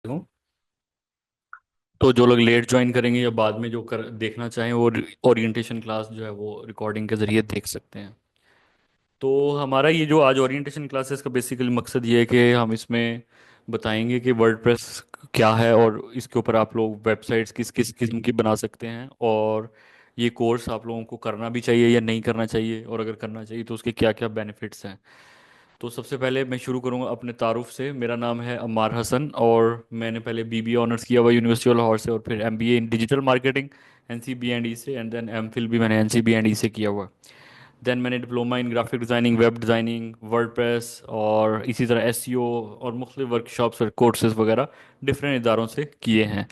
हूँ। तो जो लोग लेट ज्वाइन करेंगे या बाद में जो कर देखना चाहें वो ओरिएंटेशन क्लास जो है वो रिकॉर्डिंग के ज़रिए देख सकते हैं। तो हमारा ये जो आज ओरिएंटेशन क्लासेस का बेसिकली मकसद ये है कि हम इसमें बताएंगे कि वर्डप्रेस क्या है और इसके ऊपर आप लोग वेबसाइट्स किस किस किस्म की बना सकते हैं, और ये कोर्स आप लोगों को करना भी चाहिए या नहीं करना चाहिए, और अगर करना चाहिए तो उसके क्या क्या बेनिफिट्स हैं। तो सबसे पहले मैं शुरू करूंगा अपने तारुफ से। मेरा नाम है अम्मार हसन और मैंने पहले बीबीए ऑनर्स किया हुआ यूनिवर्सिटी ऑफ लाहौर से, और फिर एमबीए इन डिजिटल मार्केटिंग एनसीबीएंडई से, एंड देन एमफिल भी मैंने एनसीबीएंडई से किया हुआ। देन मैंने diploma in graphic designing, web designing, WordPress और इसी तरह एसईओ और मुख्तलिफ वर्कशॉप्स और कोर्सेज वगैरह डिफरेंट इदारों से किए हैं।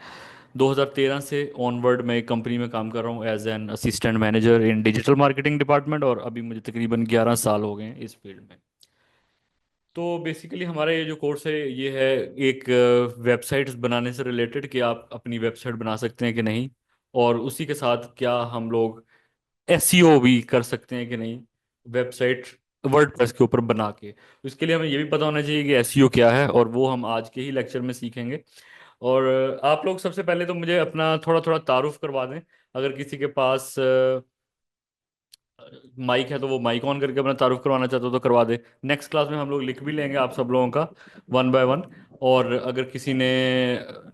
2013 से ऑनवर्ड मैं एक कंपनी में काम कर रहा हूँ as an assistant manager in digital marketing department, और अभी मुझे तकरीबन 11 साल हो गए हैं इस फील्ड में। तो बेसिकली हमारा ये जो कोर्स है ये है एक वेबसाइट्स बनाने से रिलेटेड, कि आप अपनी वेबसाइट बना सकते हैं कि नहीं, और उसी के साथ क्या हम लोग एसईओ भी कर सकते हैं कि नहीं वेबसाइट वर्डप्रेस के ऊपर बना के। तो इसके लिए हमें ये भी पता होना चाहिए कि एसईओ क्या है, और वो हम आज के ही लेक्चर में सीखेंगे। और आप लोग सबसे पहले तो मुझे अपना थोड़ा थोड़ा तारुफ करवा दें। अगर किसी के पास माइक है तो वो माइक ऑन करके अपना तारुफ करवाना चाहते हो तो करवा दे। नेक्स्ट क्लास में हम लोग लिख भी लेंगे आप सब लोगों का वन बाय वन। और अगर किसी ने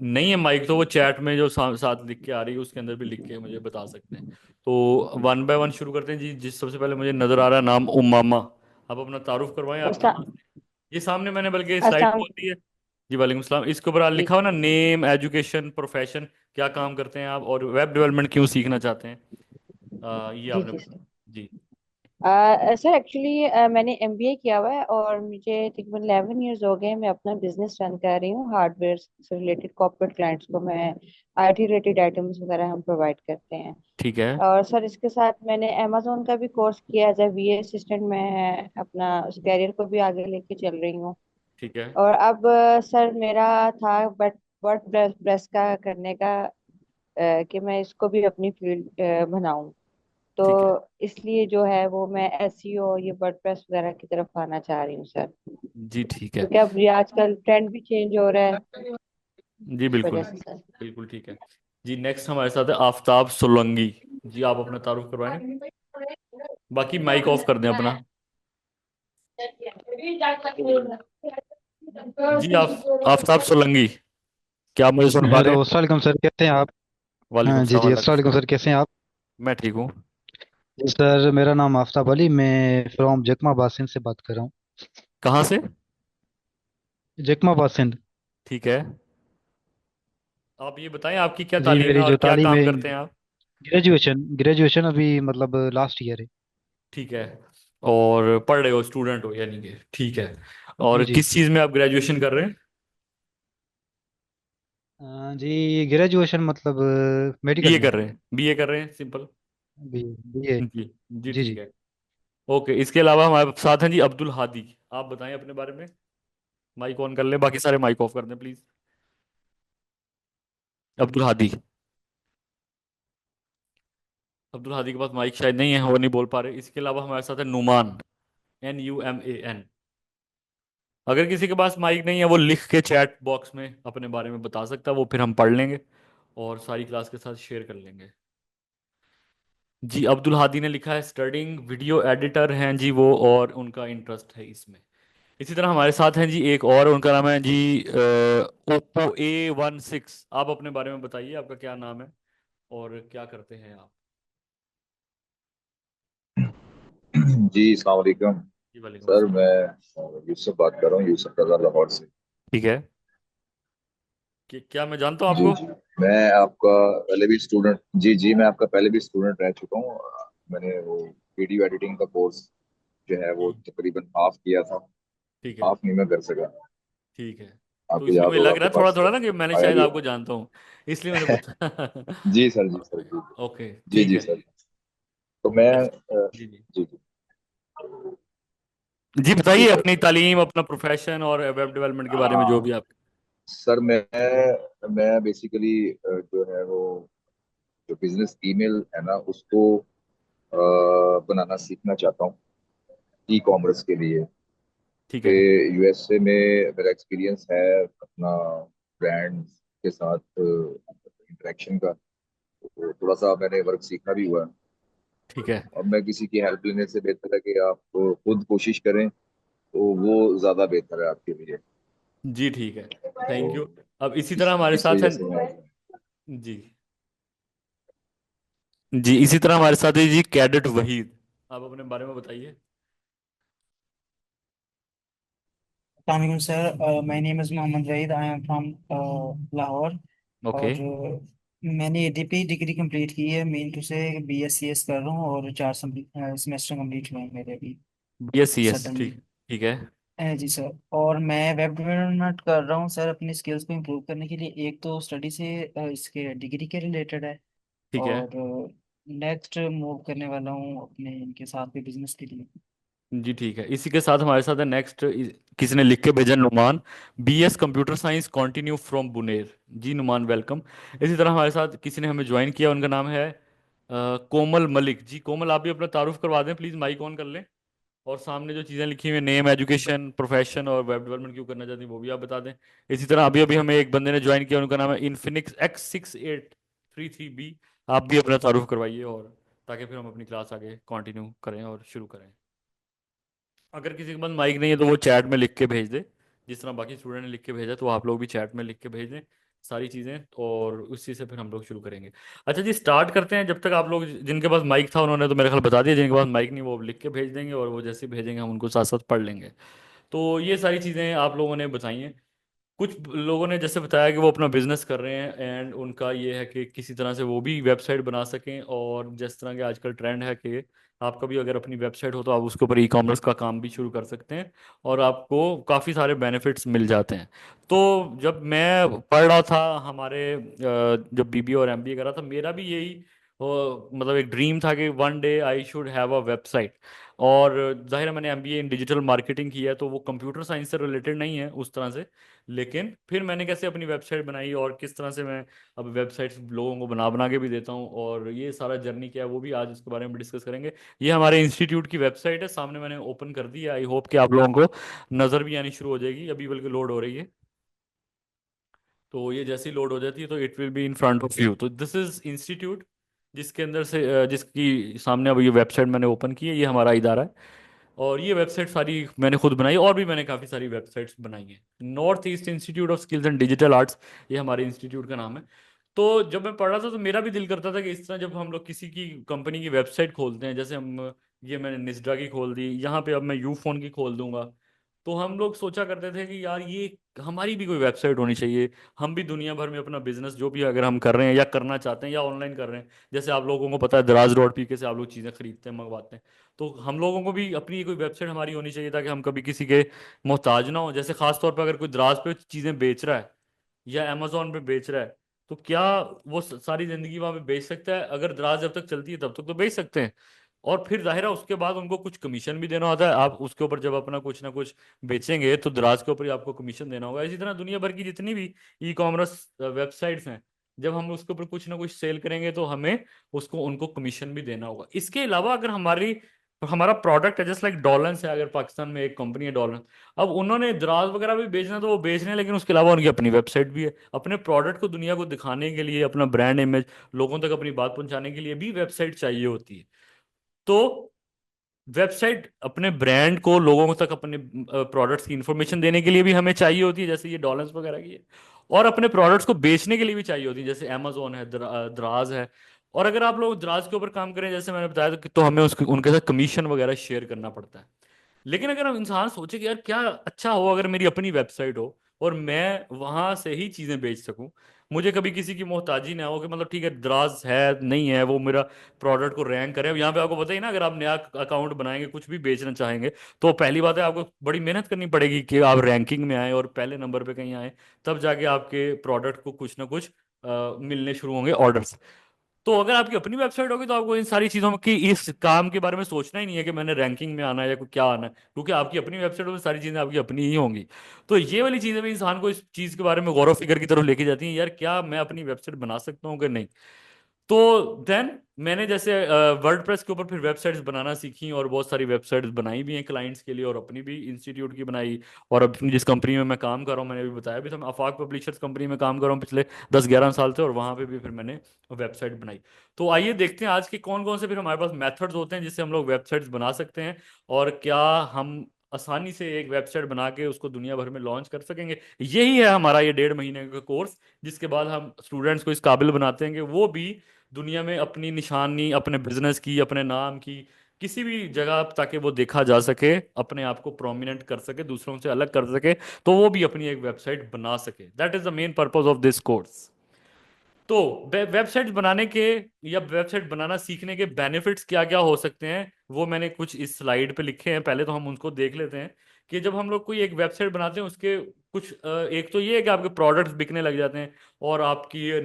नहीं है माइक तो वो चैट में जो साथ लिख के आ रही है उसके अंदर भी लिख के मुझे बता सकते हैं। तो वन बाय वन शुरू करते हैं जी। जिस सबसे पहले मुझे नज़र आ रहा है नाम उमामा, आप अपना तारुफ करवाएं। आप कहाँ अस्सलाम। से? ये सामने मैंने बल्कि स्लाइड अस्सलाम। खोल दी है। जी वालेकुम सलाम। इसके ऊपर जी लिखा हुआ ना नेम, एजुकेशन, प्रोफेशन, क्या काम करते हैं आप, और वेब डेवलपमेंट क्यों सीखना चाहते हैं। ये जी आपने जी सर। जी। सर एक्चुअली मैंने एमबीए किया हुआ है और मुझे तकरीबन 11 इयर्स हो गए। मैं अपना बिजनेस रन कर रही हूँ। हार्डवेयर से रिलेटेड कॉर्पोरेट क्लाइंट्स को मैं आईटी रिलेटेड आइटम्स वगैरह हम प्रोवाइड करते हैं। ठीक है। और सर इसके साथ मैंने अमेजोन का भी कोर्स किया एज ए वीए असिस्टेंट। मैं अपना उस कैरियर को भी आगे लेके चल रही हूँ। ठीक है। और अब सर मेरा था बट वर्ड प्रेस का करने का, कि मैं इसको भी अपनी फील्ड बनाऊं। तो ठीक है। इसलिए जो है वो मैं एसईओ ये वर्डप्रेस वगैरह की तरफ आना चाह रही हूँ सर। जी ठीक है। क्योंकि अब ये आजकल ट्रेंड भी चेंज हो रहा है, जी इस बिल्कुल। वजह से सर। बिल्कुल ठीक है। जी नेक्स्ट हमारे साथ है आफताब सोलंकी। जी आप अपना तारुफ करवाएं। बाकी माइक ऑफ कर दें अपना। जी आप आफताब सोलंकी, क्या आप मुझे सुन पा रहे हेलो, हैं? अस्सलाम वालेकुम सर, कैसे हैं आप? वालेकुम हाँ जी सलाम, जी, अल्लाह का अस्सलाम वालेकुम शुक्र। सर, कैसे हैं आप? मैं ठीक हूँ। जी सर, मेरा नाम आफ्ताब अली, मैं फ्रॉम जकमाबाद सिंध से बात कर रहा हूँ। कहाँ से? जकमाबाद सिंध। ठीक है। आप ये बताएं आपकी क्या जी, तालीम है मेरी और जो क्या तालीम काम है, करते हैं आप? ग्रेजुएशन ग्रेजुएशन अभी मतलब लास्ट ईयर है। ठीक है। और पढ़ रहे हो, स्टूडेंट हो यानी कि, ठीक है। और जी जी। किस चीज़ में आप ग्रेजुएशन कर रहे हैं? जी, ग्रेजुएशन मतलब मेडिकल बीए में। कर रहे हैं, बीए कर रहे हैं सिंपल। B BA. जी। जी जी ठीक जी। है। ओके, इसके अलावा हमारे साथ हैं जी अब्दुल हादी। आप बताएं अपने बारे में। माइक ऑन कर लें, बाकी सारे माइक ऑफ कर दें प्लीज। अब्दुल हादी। अब्दुल हादी के पास माइक शायद नहीं है, वो नहीं बोल पा रहे। इसके अलावा हमारे साथ है नुमान, NUMAN। अगर किसी के पास माइक नहीं है वो लिख के चैट बॉक्स में अपने बारे में बता सकता है, वो फिर हम पढ़ लेंगे और सारी क्लास के साथ शेयर कर लेंगे। जी अब्दुल हादी ने लिखा है स्टडिंग वीडियो एडिटर हैं जी वो, और उनका इंटरेस्ट है इसमें। इसी तरह हमारे साथ हैं जी एक और, उनका नाम है जी OPPO A16। आप अपने बारे में बताइए, आपका क्या नाम है और क्या करते हैं आप? जी अस्सलाम वालेकुम। जी वालेकुम सर अस्सलाम। मैं यूसुफ बात कर रहा हूँ, यूसुफ रजा लाहौर से। ठीक है। क्या मैं जानता हूँ जी आपको? जी। मैं आपका पहले भी स्टूडेंट जी जी मैं आपका पहले भी स्टूडेंट रह चुका हूँ। मैंने वो वीडियो एडिटिंग का कोर्स जो है वो हम्म, तकरीबन हाफ किया था। ठीक है। हाफ नहीं मैं कर सका। ठीक है। तो आपको इसलिए याद मुझे होगा, लग रहा आपके है थोड़ा पास थोड़ा ना कि मैंने आया शायद भी आपको होगा। जानता हूँ, इसलिए मैंने पूछा। जी सर, जी सर, जी। ओके जी ठीक जी है। सर। तो मैं अच्छा। जी जी। जी जी। जी जी बताइए सर। अपनी तालीम, अपना प्रोफेशन और वेब डेवलपमेंट के बारे में जो भी आप। सर मैं बेसिकली जो है वो जो बिजनेस ईमेल है ना उसको बनाना सीखना चाहता हूँ ई कॉमर्स के लिए। ठीक कि है। यूएसए में मेरा एक्सपीरियंस है अपना ब्रांड्स के साथ इंटरेक्शन का, तो थोड़ा सा मैंने वर्क सीखा भी हुआ है। ठीक है। अब मैं किसी की हेल्प लेने से बेहतर है कि आप खुद कोशिश करें, तो वो ज्यादा बेहतर है आपके लिए। जी ठीक है। तो थैंक यू। अब इसी तरह इस हमारे इस साथ है। वजह से मैं। जी। जी इसी तरह हमारे साथ है जी कैडेट वहीद। आप अपने बारे में बताइए। Assalamualaikum sir, my name is Mohammad Zaid. I am from Lahore. Okay. और मैंने एडीपी डिग्री कंप्लीट की है, मेन टू से बीएससीएस कर रहा हूँ और 4 सेमेस्टर कंप्लीट हुए हैं मेरे अभी BScs सडनली। ठीक। ठीक है। जी सर। और मैं वेब डेवलपमेंट कर रहा हूँ सर, अपनी स्किल्स को इम्प्रूव करने के लिए। एक तो स्टडी से इसके डिग्री के रिलेटेड है, ठीक है। और नेक्स्ट मूव करने वाला हूँ अपने इनके साथ भी बिजनेस के लिए। जी ठीक है। इसी के साथ हमारे साथ है नेक्स्ट, किसी ने लिख के भेजा, Numan. BS computer science continue from Buner. जी नुमान वेलकम। इसी तरह हमारे साथ किसी ने हमें ज्वाइन किया, उनका नाम है कोमल मलिक। जी कोमल, आप भी अपना तारुफ करवा दें प्लीज़, माइक ऑन कर लें। और सामने जो चीज़ें लिखी हुई हैं, नेम, एजुकेशन, प्रोफेशन और वेब डेवलपमेंट क्यों करना चाहती हैं, वो भी आप बता दें। इसी तरह अभी अभी हमें एक बंदे ने ज्वाइन किया, उनका नाम है इन्फिनिक्स X6833B। आप भी अपना तारुफ करवाइए, और ताकि फिर हम अपनी क्लास आगे कंटिन्यू करें और शुरू करें। अगर किसी के पास माइक नहीं है तो वो चैट में लिख के भेज दे, जिस तरह बाकी स्टूडेंट ने लिख के भेजा, तो आप लोग भी चैट में लिख के भेज दें सारी चीज़ें, और उसी से फिर हम लोग शुरू करेंगे। अच्छा जी, स्टार्ट करते हैं। जब तक आप लोग, जिनके पास माइक था उन्होंने तो मेरे ख्याल बता दिया, जिनके पास माइक नहीं वो अब लिख के भेज देंगे, और वो जैसे भेजेंगे हम उनको साथ साथ पढ़ लेंगे। तो ये सारी चीज़ें आप लोगों ने बताई हैं। कुछ लोगों ने जैसे बताया कि वो अपना बिजनेस कर रहे हैं, एंड उनका ये है कि किसी तरह से वो भी वेबसाइट बना सकें, और जिस तरह के आजकल ट्रेंड है कि आपका भी अगर अपनी वेबसाइट हो तो आप उसके ऊपर ई कॉमर्स का काम भी शुरू कर सकते हैं, और आपको काफ़ी सारे बेनिफिट्स मिल जाते हैं। तो जब मैं पढ़ रहा था, जब BBA और MBA कर रहा था, मेरा भी यही मतलब एक ड्रीम था कि one day I should have a website. और जाहिर है मैंने MBA इन डिजिटल मार्केटिंग किया है, तो वो कंप्यूटर साइंस से रिलेटेड नहीं है उस तरह से। लेकिन फिर मैंने कैसे अपनी वेबसाइट बनाई, और किस तरह से मैं अब वेबसाइट्स लोगों को बना बना के भी देता हूँ, और ये सारा जर्नी क्या है वो भी आज इसके बारे में डिस्कस करेंगे। ये हमारे इंस्टीट्यूट की वेबसाइट है, सामने मैंने ओपन कर दी है। आई होप कि आप लोगों को नज़र भी आनी शुरू हो जाएगी, अभी बल्कि लोड हो रही है। तो ये जैसे ही लोड हो जाती है तो it will be in front of you. तो दिस इज इंस्टीट्यूट, जिसके अंदर से जिसकी सामने अब ये वेबसाइट मैंने ओपन की है, ये हमारा इदारा है। और ये वेबसाइट सारी मैंने खुद बनाई, और भी मैंने काफ़ी सारी वेबसाइट्स बनाई हैं। North east institute of skills and digital arts, ये हमारे इंस्टीट्यूट का नाम है। तो जब मैं पढ़ रहा था तो मेरा भी दिल करता था कि इस तरह जब हम लोग किसी की कंपनी की वेबसाइट खोलते हैं, जैसे हम, ये मैंने निस्डा की खोल दी, यहाँ पे अब मैं यूफोन की खोल दूंगा। तो हम लोग सोचा करते थे कि यार ये हमारी भी कोई वेबसाइट होनी चाहिए। हम भी दुनिया भर में अपना बिजनेस जो भी अगर हम कर रहे हैं या करना चाहते हैं या ऑनलाइन कर रहे हैं, जैसे आप लोगों को पता है Draz.pk से आप लोग चीज़ें खरीदते हैं, मंगवाते हैं। तो हम लोगों को भी अपनी कोई वेबसाइट हमारी होनी चाहिए, ताकि हम कभी किसी के मोहताज ना हो। जैसे खास तौर पर अगर कोई द्राज पे चीज़ें बेच रहा है या अमेजोन पे बेच रहा है, तो क्या वो सारी ज़िंदगी वहाँ पे बेच सकता है? अगर द्राज जब तक चलती है तब तक तो बेच सकते हैं। और फिर जाहिर है उसके बाद उनको कुछ कमीशन भी देना होता है। आप उसके ऊपर जब अपना कुछ ना कुछ बेचेंगे तो द्राज के ऊपर ही आपको कमीशन देना होगा। इसी तरह दुनिया भर की जितनी भी ई कॉमर्स वेबसाइट्स हैं, जब हम उसके ऊपर कुछ ना कुछ सेल करेंगे तो हमें उसको उनको कमीशन भी देना होगा। इसके अलावा अगर हमारा प्रोडक्ट है, जैसे लाइक डॉलर्स है, अगर पाकिस्तान में एक कंपनी है डॉलर, अब उन्होंने दराज वगैरह भी बेचना तो वो बेच रहे हैं, लेकिन उसके अलावा उनकी अपनी वेबसाइट भी है। अपने प्रोडक्ट को दुनिया को दिखाने के लिए, अपना ब्रांड इमेज लोगों तक अपनी बात पहुंचाने के लिए भी वेबसाइट चाहिए होती है। तो वेबसाइट अपने ब्रांड को लोगों तक अपने प्रोडक्ट्स की इंफॉर्मेशन देने के लिए भी हमें चाहिए होती है, जैसे ये डॉलर्स वगैरह की है। और अपने प्रोडक्ट्स को बेचने के लिए भी चाहिए होती है, जैसे अमेजोन है, दराज है। और अगर आप लोग दराज के ऊपर काम करें, जैसे मैंने बताया, तो हमें उसके उनके साथ कमीशन वगैरह शेयर करना पड़ता है। लेकिन अगर हम इंसान सोचे कि यार क्या अच्छा हो अगर मेरी अपनी वेबसाइट हो, और मैं वहां से ही चीजें बेच सकूं, मुझे कभी किसी की मोहताजी ना हो, कि मतलब ठीक है द्राज है नहीं है, वो मेरा प्रोडक्ट को रैंक करे। अब यहाँ पे आपको पता ही ना, अगर आप नया अकाउंट बनाएंगे, कुछ भी बेचना चाहेंगे, तो पहली बात है आपको बड़ी मेहनत करनी पड़ेगी कि आप रैंकिंग में आए और पहले नंबर पे कहीं आए, तब जाके आपके प्रोडक्ट को कुछ ना कुछ मिलने शुरू होंगे ऑर्डर्स। तो अगर आपकी अपनी वेबसाइट होगी तो आपको इन सारी चीजों की, इस काम के बारे में सोचना ही नहीं है कि मैंने रैंकिंग में आना है या कोई क्या आना है, क्योंकि आपकी अपनी वेबसाइट में सारी चीजें आपकी अपनी ही होंगी। तो ये वाली चीजें भी इंसान को इस चीज के बारे में गौर व फिक्र की तरफ लेके जाती हैं, यार क्या मैं अपनी वेबसाइट बना सकता हूँ कि नहीं। तो देन मैंने जैसे वर्डप्रेस के ऊपर फिर वेबसाइट्स बनाना सीखी और बहुत सारी वेबसाइट्स बनाई भी हैं क्लाइंट्स के लिए और अपनी भी इंस्टीट्यूट की बनाई। और अपनी जिस कंपनी में मैं काम कर रहा हूँ, मैंने अभी बताया भी था, मैं आफाक पब्लिशर्स कंपनी में काम कर रहा हूँ पिछले 10-11 साल से, और वहाँ पे भी फिर मैंने वेबसाइट बनाई। तो आइए देखते हैं आज के कौन कौन से फिर हमारे पास मेथड्स होते हैं जिससे हम लोग वेबसाइट्स बना सकते हैं, और क्या हम आसानी से एक वेबसाइट बना के उसको दुनिया भर में लॉन्च कर सकेंगे। यही है हमारा ये 1.5 महीने का कोर्स, जिसके बाद हम स्टूडेंट्स को इस काबिल बनाते हैं कि वो भी दुनिया में अपनी निशानी, अपने बिजनेस की, अपने नाम की, किसी भी जगह, ताकि वो देखा जा सके, अपने आप को प्रोमिनेंट कर सके, दूसरों से अलग कर सके, तो वो भी अपनी एक वेबसाइट बना सके। That is the main purpose of this course. तो वेबसाइट बनाने के या वेबसाइट बनाना सीखने के बेनिफिट्स क्या क्या हो सकते हैं, वो मैंने कुछ इस स्लाइड पे लिखे हैं। पहले तो हम उनको देख लेते हैं कि जब हम लोग कोई एक वेबसाइट बनाते हैं उसके कुछ एक तो ये है कि आपके प्रोडक्ट्स बिकने लग जाते हैं, और आपकी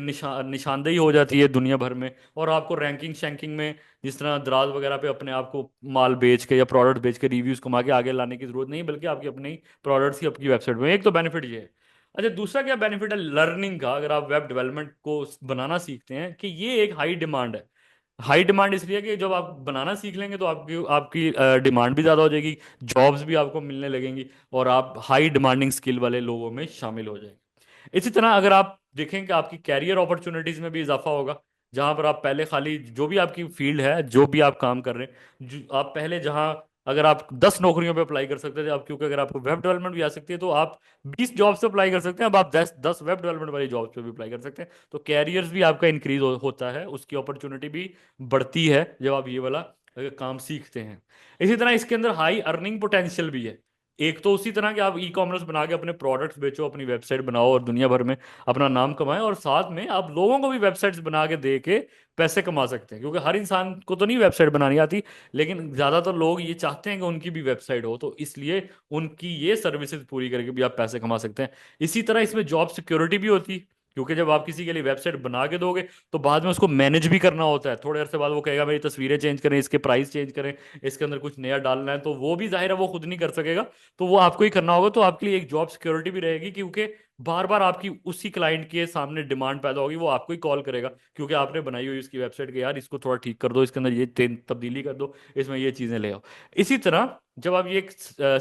निशानदेही हो जाती है दुनिया भर में, और आपको रैंकिंग शैंकिंग में, जिस तरह दराज वगैरह पे अपने आप को माल बेच के या प्रोडक्ट बेच के रिव्यूज कमा के आगे लाने की जरूरत नहीं, बल्कि आपकी अपनी प्रोडक्ट्स ही आपकी वेबसाइट में। एक तो बेनिफिट ये है। अच्छा, दूसरा क्या बेनिफिट है लर्निंग का, अगर आप वेब डेवलपमेंट को बनाना सीखते हैं, कि ये एक हाई डिमांड है। हाई डिमांड इसलिए कि जब आप बनाना सीख लेंगे तो आपकी आपकी डिमांड भी ज़्यादा हो जाएगी, जॉब्स भी आपको मिलने लगेंगी, और आप हाई डिमांडिंग स्किल वाले लोगों में शामिल हो जाएंगे। इसी तरह अगर आप देखें कि आपकी कैरियर अपॉर्चुनिटीज़ में भी इजाफा होगा। जहां पर आप पहले खाली जो भी आपकी फील्ड है, जो भी आप काम कर रहे हैं, आप पहले जहां अगर आप 10 नौकरियों पे अप्लाई कर सकते थे, अब क्योंकि अगर आपको वेब डेवलपमेंट भी आ सकती है तो आप 20 जॉब्स पे अप्लाई कर सकते हैं, अब आप 10 10 वेब डेवलपमेंट वाली जॉब्स पे भी अप्लाई कर सकते हैं। तो कैरियर्स भी आपका इंक्रीज होता है, उसकी अपॉर्चुनिटी भी बढ़ती है जब आप ये वाला काम सीखते हैं। इसी तरह इसके अंदर हाई अर्निंग पोटेंशियल भी है। एक तो उसी तरह कि आप ई कॉमर्स बना के अपने प्रोडक्ट्स बेचो, अपनी वेबसाइट बनाओ और दुनिया भर में अपना नाम कमाएं, और साथ में आप लोगों को भी वेबसाइट्स बना के दे के पैसे कमा सकते हैं, क्योंकि हर इंसान को तो नहीं वेबसाइट बनानी आती, लेकिन ज्यादातर लोग ये चाहते हैं कि उनकी भी वेबसाइट हो, तो इसलिए उनकी ये सर्विसेज पूरी करके भी आप पैसे कमा सकते हैं। इसी तरह इसमें जॉब सिक्योरिटी भी होती है, क्योंकि जब आप किसी के लिए वेबसाइट बना के दोगे तो बाद में उसको मैनेज भी करना होता है। थोड़े अरसे बाद वो कहेगा मेरी तस्वीरें चेंज करें, इसके प्राइस चेंज करें, इसके अंदर कुछ नया डालना है, तो वो भी जाहिर है वो खुद नहीं कर सकेगा, तो वो आपको ही करना होगा। तो आपके लिए एक जॉब सिक्योरिटी भी रहेगी, क्योंकि बार बार आपकी उसी क्लाइंट के सामने डिमांड पैदा होगी, वो आपको ही कॉल करेगा, क्योंकि आपने बनाई हुई उसकी वेबसाइट के, यार इसको थोड़ा ठीक कर दो, इसके अंदर ये तब्दीली कर दो, इसमें ये चीजें ले आओ। इसी तरह जब आप ये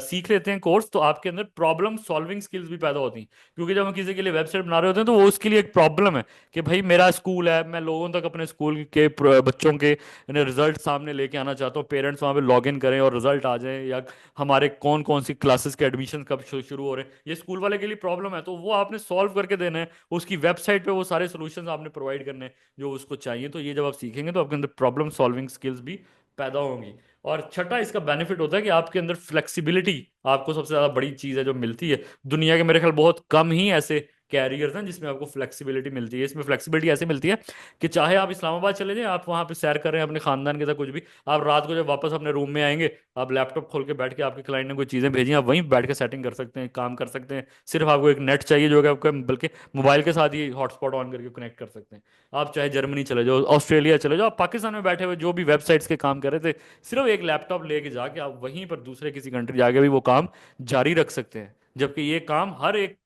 सीख लेते हैं कोर्स, तो आपके अंदर प्रॉब्लम सॉल्विंग स्किल्स भी पैदा होती हैं, क्योंकि जब हम किसी के लिए वेबसाइट बना रहे होते हैं तो वो उसके लिए एक प्रॉब्लम है कि भाई मेरा स्कूल है, मैं लोगों तक अपने स्कूल के बच्चों के रिजल्ट सामने लेके आना चाहता हूँ, पेरेंट्स वहाँ पे लॉग इन करें और रिजल्ट आ जाए, या हमारे कौन कौन सी क्लासेस के एडमिशन कब शुरू हो रहे हैं, ये स्कूल वाले के लिए प्रॉब्लम है, तो वो आपने सॉल्व करके देना है। उसकी वेबसाइट पे वो सारे सोल्यूशन आपने प्रोवाइड करने हैं जो उसको चाहिए। तो ये जब आप सीखेंगे तो आपके अंदर प्रॉब्लम सॉल्विंग स्किल्स भी पैदा होंगी। और छठा इसका बेनिफिट होता है कि आपके अंदर फ्लेक्सिबिलिटी, आपको सबसे ज्यादा बड़ी चीज है जो मिलती है। दुनिया के मेरे ख्याल बहुत कम ही ऐसे कैरियर्स हैं जिसमें आपको फ्लेक्सिबिलिटी मिलती है। इसमें फ्लेक्सिबिलिटी ऐसे मिलती है कि चाहे आप इस्लामाबाद चले जाएं, आप वहां पे सैर कर रहे हैं अपने खानदान के साथ, कुछ भी, आप रात को जब वापस अपने रूम में आएंगे, आप लैपटॉप खोल के बैठ के, आपके क्लाइंट ने कोई चीजें भेजी, आप वहीं बैठ के सेटिंग कर सकते हैं, काम कर सकते हैं। सिर्फ आपको एक नेट चाहिए जो कि आपको, बल्कि मोबाइल के साथ ही हॉटस्पॉट ऑन करके कनेक्ट कर सकते हैं। आप चाहे जर्मनी चले जाओ, ऑस्ट्रेलिया चले जाओ, आप पाकिस्तान में बैठे हुए जो भी वेबसाइट्स के काम कर रहे थे, सिर्फ एक लैपटॉप लेके जाके आप वहीं पर दूसरे किसी कंट्री जाके भी वो काम जारी रख सकते हैं। जबकि ये काम हर एक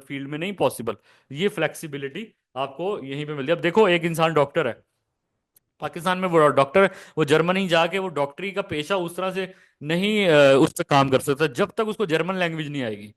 फील्ड में नहीं पॉसिबल। ये फ्लेक्सिबिलिटी आपको यहीं पे मिलती है। अब देखो, एक इंसान डॉक्टर है पाकिस्तान में, वो डॉक्टर है, वो जर्मनी जाके वो डॉक्टरी का पेशा उस तरह से नहीं उस पर काम कर सकता जब तक उसको जर्मन लैंग्वेज नहीं आएगी।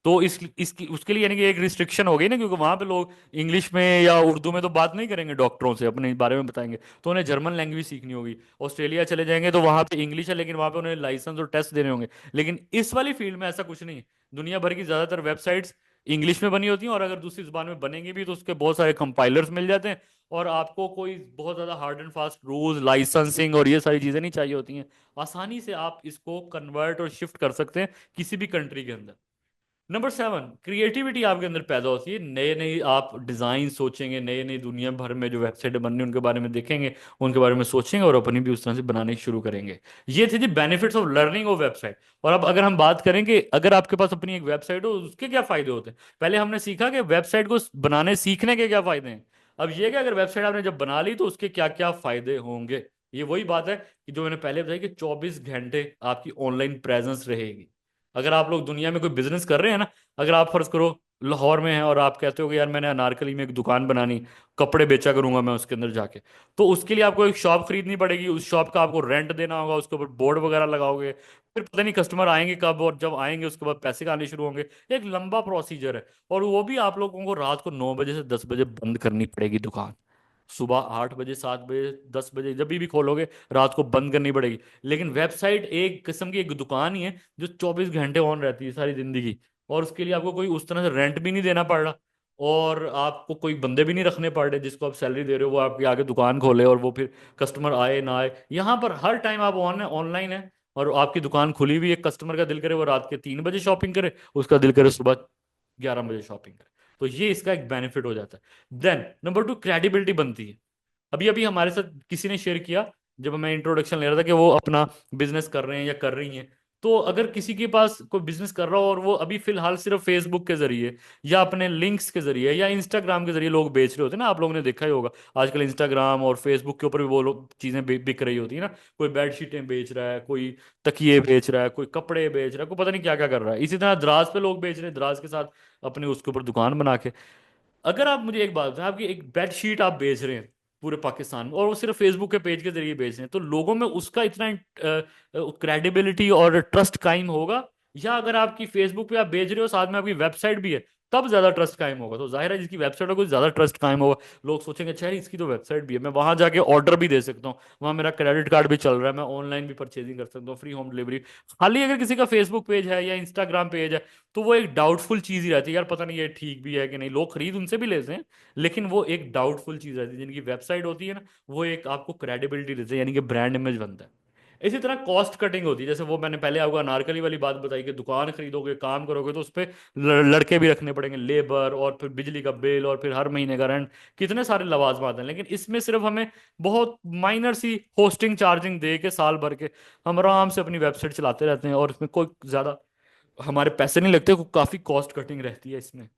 तो इसकी उसके लिए यानी कि एक रिस्ट्रिक्शन हो गई ना, क्योंकि वहां पे लोग इंग्लिश में या उर्दू में तो बात नहीं करेंगे डॉक्टरों से, अपने बारे में बताएंगे, तो उन्हें जर्मन लैंग्वेज सीखनी होगी। ऑस्ट्रेलिया चले जाएंगे तो वहां पे इंग्लिश है, लेकिन वहां पे उन्हें लाइसेंस और टेस्ट देने होंगे। लेकिन इस वाली फील्ड में ऐसा कुछ नहीं है। दुनिया भर की ज्यादातर वेबसाइट्स इंग्लिश में बनी होती हैं, और अगर दूसरी जुबान में बनेंगी भी तो उसके बहुत सारे कंपाइलर्स मिल जाते हैं, और आपको कोई बहुत ज्यादा hard and fast rules, licensing और ये सारी चीजें नहीं चाहिए होती हैं। आसानी से आप इसको कन्वर्ट और शिफ्ट कर सकते हैं किसी भी कंट्री के अंदर। नंबर 7, क्रिएटिविटी आपके अंदर पैदा होती है। नए नए आप डिजाइन सोचेंगे, नए नए दुनिया भर में जो वेबसाइट बननी है उनके बारे में देखेंगे, उनके बारे में सोचेंगे, और अपनी भी उस तरह से बनाने शुरू करेंगे। ये थे जी benefits of learning of website. और अब अगर हम बात करें कि अगर आपके पास अपनी एक वेबसाइट हो, उसके क्या फायदे होते हैं। पहले हमने सीखा कि वेबसाइट को बनाने सीखने के क्या फायदे हैं। अब ये कि अगर वेबसाइट आपने जब बना ली तो उसके क्या क्या फायदे होंगे। ये वही बात है कि जो मैंने पहले बताई कि 24 घंटे आपकी ऑनलाइन प्रेजेंस रहेगी। अगर आप लोग दुनिया में कोई बिजनेस कर रहे हैं ना, अगर आप फर्ज करो लाहौर में है और आप कहते हो कि यार मैंने अनारकली में एक दुकान बनानी, कपड़े बेचा करूंगा मैं उसके अंदर जाके, तो उसके लिए आपको एक शॉप खरीदनी पड़ेगी, उस शॉप का आपको रेंट देना होगा, उसके ऊपर बोर्ड वगैरह लगाओगे, फिर पता नहीं कस्टमर आएंगे कब, और जब आएंगे उसके बाद पैसे आने शुरू होंगे। एक लंबा प्रोसीजर है। और वो भी आप लोगों को रात को 9 बजे से 10 बजे बंद करनी पड़ेगी दुकान। सुबह 8 बजे, 7 बजे, 10 बजे जब भी खोलोगे रात को बंद करनी पड़ेगी। लेकिन वेबसाइट एक किस्म की एक दुकान ही है जो 24 घंटे ऑन रहती है सारी जिंदगी। और उसके लिए आपको कोई उस तरह से रेंट भी नहीं देना पड़ रहा, और आपको कोई बंदे भी नहीं रखने पड़ रहे जिसको आप सैलरी दे रहे हो वो आपके आगे दुकान खोले और वो फिर कस्टमर आए ना आए। यहाँ पर हर टाइम आप ऑनलाइन है, और आपकी दुकान खुली हुई है। कस्टमर का दिल करे वो रात के 3 बजे शॉपिंग करे, उसका दिल करे सुबह 11 बजे शॉपिंग करे। तो ये इसका एक बेनिफिट हो जाता है। देन नंबर 2, क्रेडिबिलिटी बनती है। अभी अभी हमारे साथ किसी ने शेयर किया, जब मैं इंट्रोडक्शन ले रहा था, कि वो अपना बिजनेस कर रहे हैं या कर रही हैं। तो अगर किसी के पास कोई बिजनेस कर रहा हो और वो अभी फिलहाल सिर्फ फेसबुक के जरिए या अपने लिंक्स के जरिए या इंस्टाग्राम के जरिए लोग बेच रहे होते हैं ना, आप लोगों ने देखा ही होगा आजकल इंस्टाग्राम और फेसबुक के ऊपर भी वो लोग चीजें बिक रही होती है ना। कोई बेडशीटें बेच रहा है, कोई तकिए बेच रहा है, कोई कपड़े बेच रहा है, कोई पता नहीं क्या क्या कर रहा है। इसी तरह दराज पे लोग बेच रहे हैं, दराज के साथ अपने उसके ऊपर दुकान बना के। अगर आप मुझे एक बात बताएं, आपकी एक बेडशीट आप बेच रहे हैं पूरे पाकिस्तान में, और वो सिर्फ फेसबुक के पेज के जरिए बेच रहे हैं, तो लोगों में उसका इतना क्रेडिबिलिटी और ट्रस्ट कायम होगा? या अगर आपकी फेसबुक पे आप बेच रहे हो साथ में आपकी वेबसाइट भी है, तब ज्यादा ट्रस्ट कायम होगा? तो जाहिर है जिसकी वेबसाइट है कुछ ज्यादा ट्रस्ट कायम होगा। लोग सोचेंगे अच्छा यार इसकी तो वेबसाइट भी है, मैं वहां जाके ऑर्डर भी दे सकता हूँ, वहां मेरा क्रेडिट कार्ड भी चल रहा है, मैं ऑनलाइन भी परचेजिंग कर सकता हूँ, फ्री होम डिलीवरी। खाली अगर किसी का फेसबुक पेज है या इंस्टाग्राम पेज है, तो वो एक डाउटफुल चीज ही रहती है, यार पता नहीं ये ठीक भी है कि नहीं। लोग खरीद उनसे भी लेते हैं, लेकिन वो एक डाउटफुल चीज रहती है। जिनकी वेबसाइट होती है ना, वो एक आपको क्रेडिबिलिटी देते हैं, यानी कि ब्रांड इमेज बनता है। इसी तरह कॉस्ट कटिंग होती है, जैसे वो मैंने पहले आपको अनारकली वाली बात बताई कि दुकान खरीदोगे, काम करोगे, तो उस पे लड़के भी रखने पड़ेंगे, लेबर, और फिर बिजली का बिल, और फिर हर महीने का रेंट, कितने सारे लवाजमात हैं। लेकिन इसमें सिर्फ हमें बहुत माइनर सी होस्टिंग चार्जिंग दे के साल भर के हम आराम से अपनी वेबसाइट चलाते रहते हैं, और इसमें कोई ज्यादा हमारे पैसे नहीं लगते, काफी कॉस्ट कटिंग रहती है इसमें।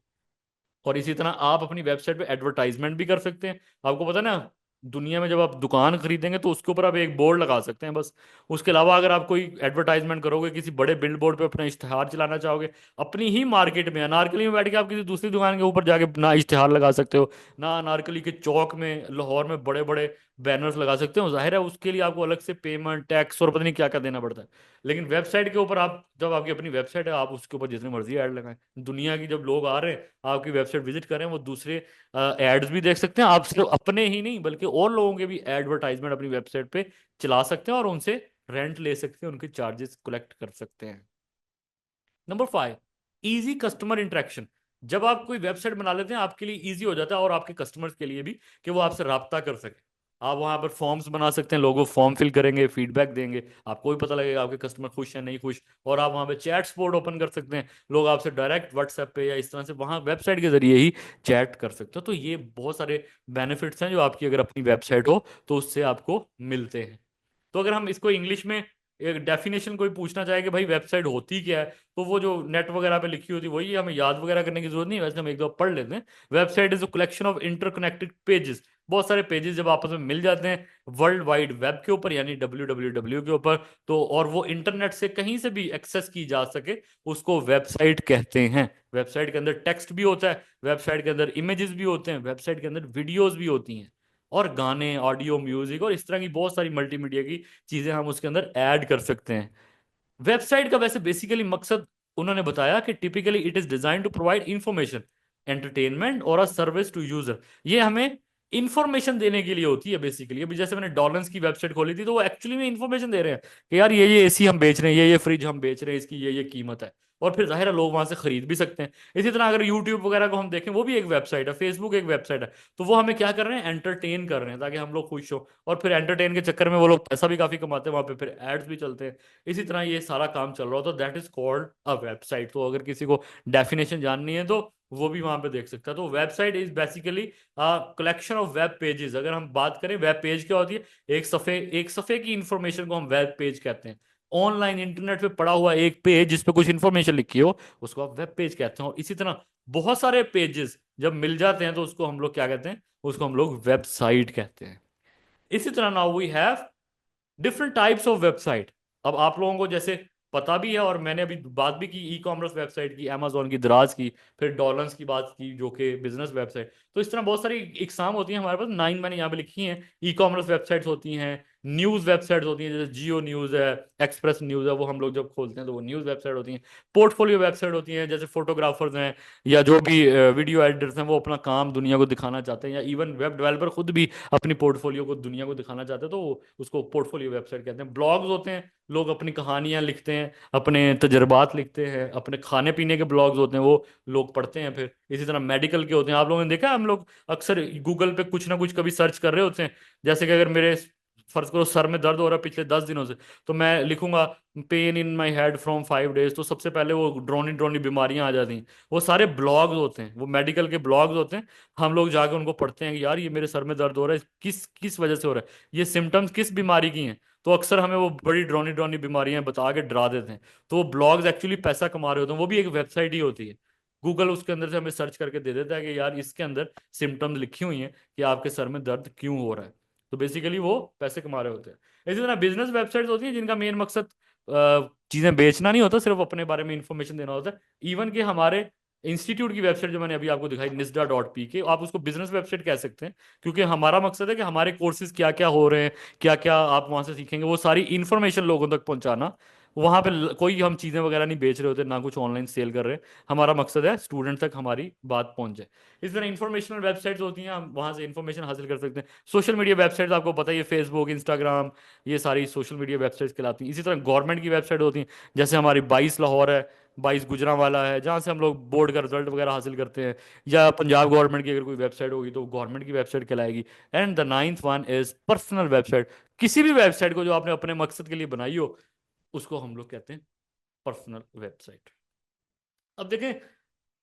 और इसी तरह आप अपनी वेबसाइट पे एडवर्टाइजमेंट भी कर सकते हैं। आपको पता है ना, दुनिया में जब आप दुकान खरीदेंगे तो उसके ऊपर आप एक बोर्ड लगा सकते हैं बस। उसके अलावा अगर आप कोई एडवर्टाइजमेंट करोगे, किसी बड़े बिल्ड बोर्ड पे अपना इश्तेहार चलाना चाहोगे अपनी ही मार्केट में, अनारकली में बैठ के आप किसी दूसरी दुकान के ऊपर जाके ना इश्तेहार लगा सकते हो, ना अनारकली के चौक में लाहौर में बड़े बड़े बैनर्स लगा सकते हो। जाहिर है उसके लिए आपको अलग से पेमेंट, टैक्स और पता नहीं क्या क्या देना पड़ता है। लेकिन वेबसाइट के ऊपर आप, जब आपकी अपनी वेबसाइट है, आप उसके ऊपर जितनी मर्जी ऐड लगाएं। दुनिया की जब लोग आ रहे हैं आपकी वेबसाइट विजिट करें, वो दूसरे एड्स भी देख सकते हैं। आप सिर्फ अपने ही नहीं बल्कि और लोगों के भी एडवर्टाइजमेंट अपनी वेबसाइट पे चला सकते हैं, और उनसे रेंट ले सकते हैं, उनके चार्जेस कलेक्ट कर सकते हैं। Number 5, easy customer interaction. जब आप कोई वेबसाइट बना लेते हैं आपके लिए इजी हो जाता है, और आपके कस्टमर्स के लिए भी, कि वो आपसे राब्ता कर सके। आप वहां पर फॉर्म्स बना सकते हैं, लोगों फॉर्म फिल करेंगे, फीडबैक देंगे, आपको भी पता लगेगा आपके कस्टमर खुश हैं नहीं खुश। और आप वहां पे चैट बोर्ड ओपन कर सकते हैं, लोग आपसे डायरेक्ट व्हाट्सएप पे या इस तरह से वहां वेबसाइट के जरिए ही चैट कर सकते हो। तो ये बहुत सारे बेनिफिट्स हैं जो आपकी अगर अपनी वेबसाइट हो तो उससे आपको मिलते हैं। तो अगर हम इसको इंग्लिश में एक डेफिनेशन कोई पूछना चाहे कि भाई वेबसाइट होती क्या है, तो वो जो नेट वगैरह पे लिखी होती है वही है, हमें याद वगैरह करने की जरूरत नहीं है, वैसे हम एक दो पढ़ लेते हैं। Website is a collection of interconnected pages. बहुत सारे पेजेस जब आपस में मिल जाते हैं वर्ल्ड वाइड वेब के ऊपर, यानी WWW के ऊपर, तो और वो इंटरनेट से कहीं से भी एक्सेस की जा सके, उसको वेबसाइट कहते हैं। वेबसाइट के अंदर टेक्स्ट भी होता है, वेबसाइट के अंदर इमेजेस भी होते हैं, वेबसाइट के अंदर वीडियोस भी होती हैं, और गाने, ऑडियो, म्यूजिक और इस तरह की बहुत सारी मल्टीमीडिया की चीजें हम उसके अंदर ऐड कर सकते हैं। वेबसाइट का वैसे बेसिकली मकसद उन्होंने बताया कि typically it is design to provide information, entertainment और अ सर्विस टू यूजर। ये हमें इंफॉर्मेशन देने के लिए होती है बेसिकली। अभी जैसे मैंने डॉलर्स की वेबसाइट खोली थी, तो वो एक्चुअली में इंफॉर्मेशन दे रहे हैं कि यार ये एसी हम बेच रहे हैं, ये फ्रिज हम बेच रहे हैं, इसकी ये कीमत है। और फिर जाहिर है लोग वहां से खरीद भी सकते हैं। इसी तरह अगर यूट्यूब वगैरह को हम देखें, वो भी एक वेबसाइट है, फेसबुक एक वेबसाइट है, तो वो हमें क्या कर रहे हैं, एंटरटेन कर रहे हैं ताकि हम लोग खुश हो। और फिर एंटरटेन के चक्कर में वो लोग पैसा भी काफी कमाते हैं, वहां पे फिर एड्स भी चलते हैं। इसी तरह ये सारा काम चल रहा हो, तो that is called a website. तो अगर किसी को डेफिनेशन जाननी है तो वो भी वहां पे देख सकता है। तो website is basically collection of web pages. अगर हम बात करें वेब पेज क्या होती है, एक सफे की इंफॉर्मेशन को हम वेब पेज कहते हैं। ऑनलाइन इंटरनेट पे पड़ा हुआ एक पेज जिसपे कुछ इंफॉर्मेशन लिखी हो, उसको आप वेब पेज कहते हैं। और इसी तरह बहुत सारे पेजेस जब मिल जाते हैं तो उसको हम लोग क्या कहते हैं, उसको हम लोग वेबसाइट कहते हैं। इसी तरह now we have different types of website. अब आप लोगों को जैसे पता भी है, और मैंने अभी बात भी की ई कॉमर्स वेबसाइट की, अमेजोन की, दराज की, फिर डॉलर्स की बात की जो कि बिजनेस वेबसाइट। तो इस तरह बहुत सारी इकसाम होती हैं हमारे पास, 9 मैंने यहाँ पे लिखी हैं। ई कॉमर्स वेबसाइट्स होती हैं, न्यूज़ वेबसाइट्स होती हैं, जैसे जियो न्यूज़ है, एक्सप्रेस न्यूज़ है, वो हम लोग जब खोलते हैं तो वो न्यूज़ वेबसाइट होती हैं। पोर्टफोलियो वेबसाइट होती हैं, जैसे फोटोग्राफर्स हैं या जो भी वीडियो एडिटर्स हैं, वो अपना काम दुनिया को दिखाना चाहते हैं, या इवन वेब डेवलपर खुद भी अपनी पोर्टफोलियो को दुनिया को दिखाना चाहते हैं, तो उसको पोर्टफोलियो वेबसाइट कहते हैं। ब्लॉग्स होते हैं, लोग अपनी कहानियां लिखते हैं, अपने तजर्बात लिखते हैं, अपने खाने पीने के ब्लॉग्स होते हैं, वो लोग पढ़ते हैं। फिर इसी तरह मेडिकल के होते हैं, आप लोगों ने देखा है, हम लोग अक्सर गूगल पे कुछ ना कुछ कभी सर्च कर रहे होते हैं। जैसे कि अगर मेरे फर्ज करो सर में दर्द हो रहा है पिछले 10 दिनों से, तो मैं लिखूंगा pain in my head from 5 days, तो सबसे पहले वो ड्रोनी ड्रोनी बीमारियां आ जाती हैं। वो सारे ब्लॉग्स होते हैं, वो मेडिकल के ब्लॉग्स होते हैं। हम लोग जाके उनको पढ़ते हैं कि यार ये मेरे सर में दर्द हो रहा है, किस किस वजह से हो रहा है, ये सिम्टम्स किस बीमारी की हैं। तो अक्सर हमें वो बड़ी ड्रोनी ड्रोनी बीमारियां बता के डरा देते हैं। तो वो ब्लॉग्स एक्चुअली पैसा कमा रहे होते हैं, वो भी एक वेबसाइट ही होती है। गूगल उसके अंदर से हमें सर्च करके दे देता है कि यार इसके अंदर सिम्टम्स लिखी हुई हैं कि आपके सर में दर्द क्यों हो रहा है। तो बेसिकली वो पैसे कमा रहे होते हैं। इसी तरह बिजनेस वेबसाइट्स होती हैं जिनका मेन मकसद चीजें बेचना नहीं होता, सिर्फ अपने बारे में इंफॉर्मेशन देना होता है। इवन कि हमारे इंस्टीट्यूट की वेबसाइट जो मैंने अभी आपको दिखाई, nisda.p के, आप उसको बिजनेस वेबसाइट कह सकते हैं, क्योंकि हमारा मकसद है कि हमारे कोर्सेज क्या क्या हो रहे हैं, क्या क्या आप वहां से सीखेंगे, वो सारी इंफॉर्मेशन लोगों तक पहुंचाना। वहां पे कोई हम चीजें वगैरह नहीं बेच रहे होते, ना कुछ ऑनलाइन सेल कर रहे हैं। हमारा मकसद है स्टूडेंट तक हमारी बात पहुंच जाए। इस तरह इंफॉर्मेशनल वेबसाइट्स होती हैं, हम वहां से इंफॉर्मेशन हासिल कर सकते हैं। सोशल मीडिया वेबसाइट्स आपको पता ही है, फेसबुक, इंस्टाग्राम, ये सारी सोशल मीडिया वेबसाइट्स कहलाती हैं। इसी तरह गवर्नमेंट की वेबसाइट होती हैं, जैसे हमारी 22 लाहौर है, 22 गुजरांवाला है, जहाँ से हम लोग बोर्ड का रिजल्ट वगैरह हासिल करते हैं। या पंजाब गवर्नमेंट की अगर कोई वेबसाइट होगी तो गवर्नमेंट की वेबसाइट कहलाएगी। And the ninth one is personal website. किसी भी वेबसाइट को जो आपने अपने मकसद के लिए बनाई हो, उसको हम लोग कहते हैं पर्सनल वेबसाइट। अब देखें,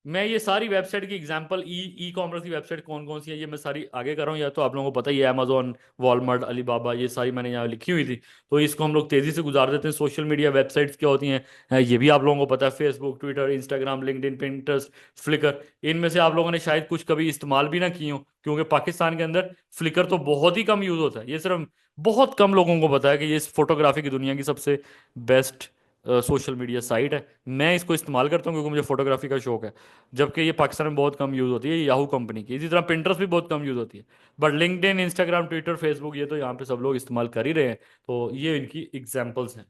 मैं ये सारी वेबसाइट की एग्जांपल, ई कॉमर्स की वेबसाइट कौन कौन सी है, ये मैं सारी आगे कर रहा हूँ, या तो आप लोगों को पता ही है, अमेजोन, वॉलमार्ट, अलीबाबा, ये सारी मैंने यहाँ लिखी हुई थी। तो इसको हम लोग तेजी से गुजार देते हैं। सोशल मीडिया वेबसाइट्स क्या होती हैं, ये भी आप लोगों को पता है, Facebook, Twitter, Instagram, LinkedIn, Pinterest, Flickr. इनमें से आप लोगों ने शायद कुछ कभी इस्तेमाल भी ना किए हो, क्योंकि पाकिस्तान के अंदर फ्लिकर तो बहुत ही कम यूज होता है। ये सिर्फ बहुत कम लोगों को पता है कि ये फोटोग्राफी की दुनिया की सबसे बेस्ट सोशल मीडिया साइट है। मैं इसको इस्तेमाल करता हूँ क्योंकि मुझे फोटोग्राफी का शौक है, जबकि ये पाकिस्तान में बहुत कम यूज़ होती है, याहू कंपनी की। इसी तरह पिंटरेस्ट भी बहुत कम यूज़ होती है। But LinkedIn, Instagram, Twitter, Facebook, ये तो यहाँ पे सब लोग इस्तेमाल कर ही रहे हैं। तो ये इनकी एग्जाम्पल्स हैं।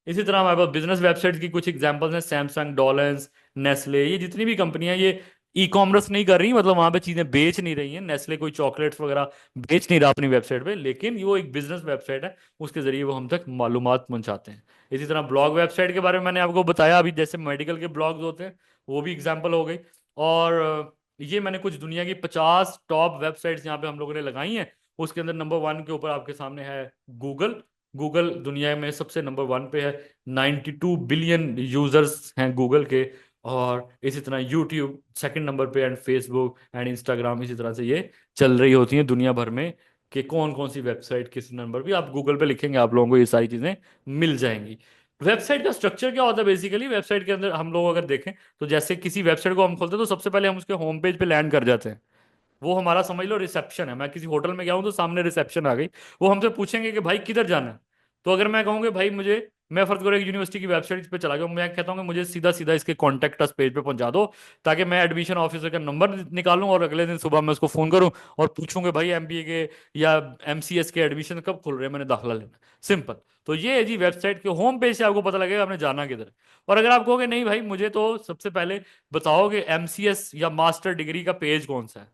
इसी तरह हमारे पास बिजनेस वेबसाइट की कुछ एग्जाम्पल्स हैं, सैमसंग, डॉलेंस, नेस्ले, ये जितनी भी कंपनियां, ये ई कॉमर्स नहीं कर रही, मतलब वहां पे चीजें बेच नहीं रही हैं। नेस्ले कोई चॉकलेट्स वगैरह बेच नहीं रहा अपनी वेबसाइट पे, लेकिन वो एक बिजनेस वेबसाइट है, उसके जरिए वो हम तक मालूमात पहुंचाते हैं। इसी तरह ब्लॉग वेबसाइट के बारे में मैंने आपको बताया अभी, जैसे मेडिकल के ब्लॉग्स होते हैं, वो भी एग्जाम्पल हो गई। और ये मैंने कुछ दुनिया की 50 टॉप वेबसाइट्स यहाँ पे हम लोगों ने लगाई हैं। उसके अंदर नंबर 1 के ऊपर आपके सामने है गूगल। गूगल दुनिया में सबसे नंबर 1 पे है, 92 बिलियन यूजर्स हैं गूगल के। और इसी तरह यूट्यूब सेकंड नंबर पे, एंड फेसबुक एंड इंस्टाग्राम, इसी तरह से ये चल रही होती हैं दुनिया भर में कि कौन कौन सी वेबसाइट किस नंबर पे। आप गूगल पे लिखेंगे, आप लोगों को ये सारी चीज़ें मिल जाएंगी। वेबसाइट का स्ट्रक्चर क्या होता है, बेसिकली वेबसाइट के अंदर हम लोग अगर देखें, तो जैसे किसी वेबसाइट को हम खोलते हैं तो सबसे पहले हम उसके होम पेज पे लैंड कर जाते हैं। वो हमारा समझ लो रिसेप्शन है। मैं किसी होटल में गया हूं तो सामने रिसेप्शन आ गई, वो हमसे पूछेंगे कि भाई किधर जाना है। तो अगर मैं कहूँगा भाई मुझे, मैं फर्ज करो एक यूनिवर्सिटी की वेबसाइट पे चला गया, मैं कहता हूँ कि मुझे सीधा सीधा इसके कॉन्टैक्ट अस पेज पे पहुंचा दो, ताकि मैं एडमिशन ऑफिसर का नंबर निकालूं और अगले दिन सुबह मैं उसको फोन करूं और पूछूं कि भाई एमबीए के या एमसीएस के एडमिशन कब खुल रहे हैं, मैंने दाखिला लेना। सिंपल। तो ये है जी वेबसाइट के होम पेज से आपको पता लगेगा आपने जाना किधर है। और अगर आप कहोगे नहीं भाई मुझे तो सबसे पहले बताओ कि एमसीएस या मास्टर डिग्री का पेज कौन सा है,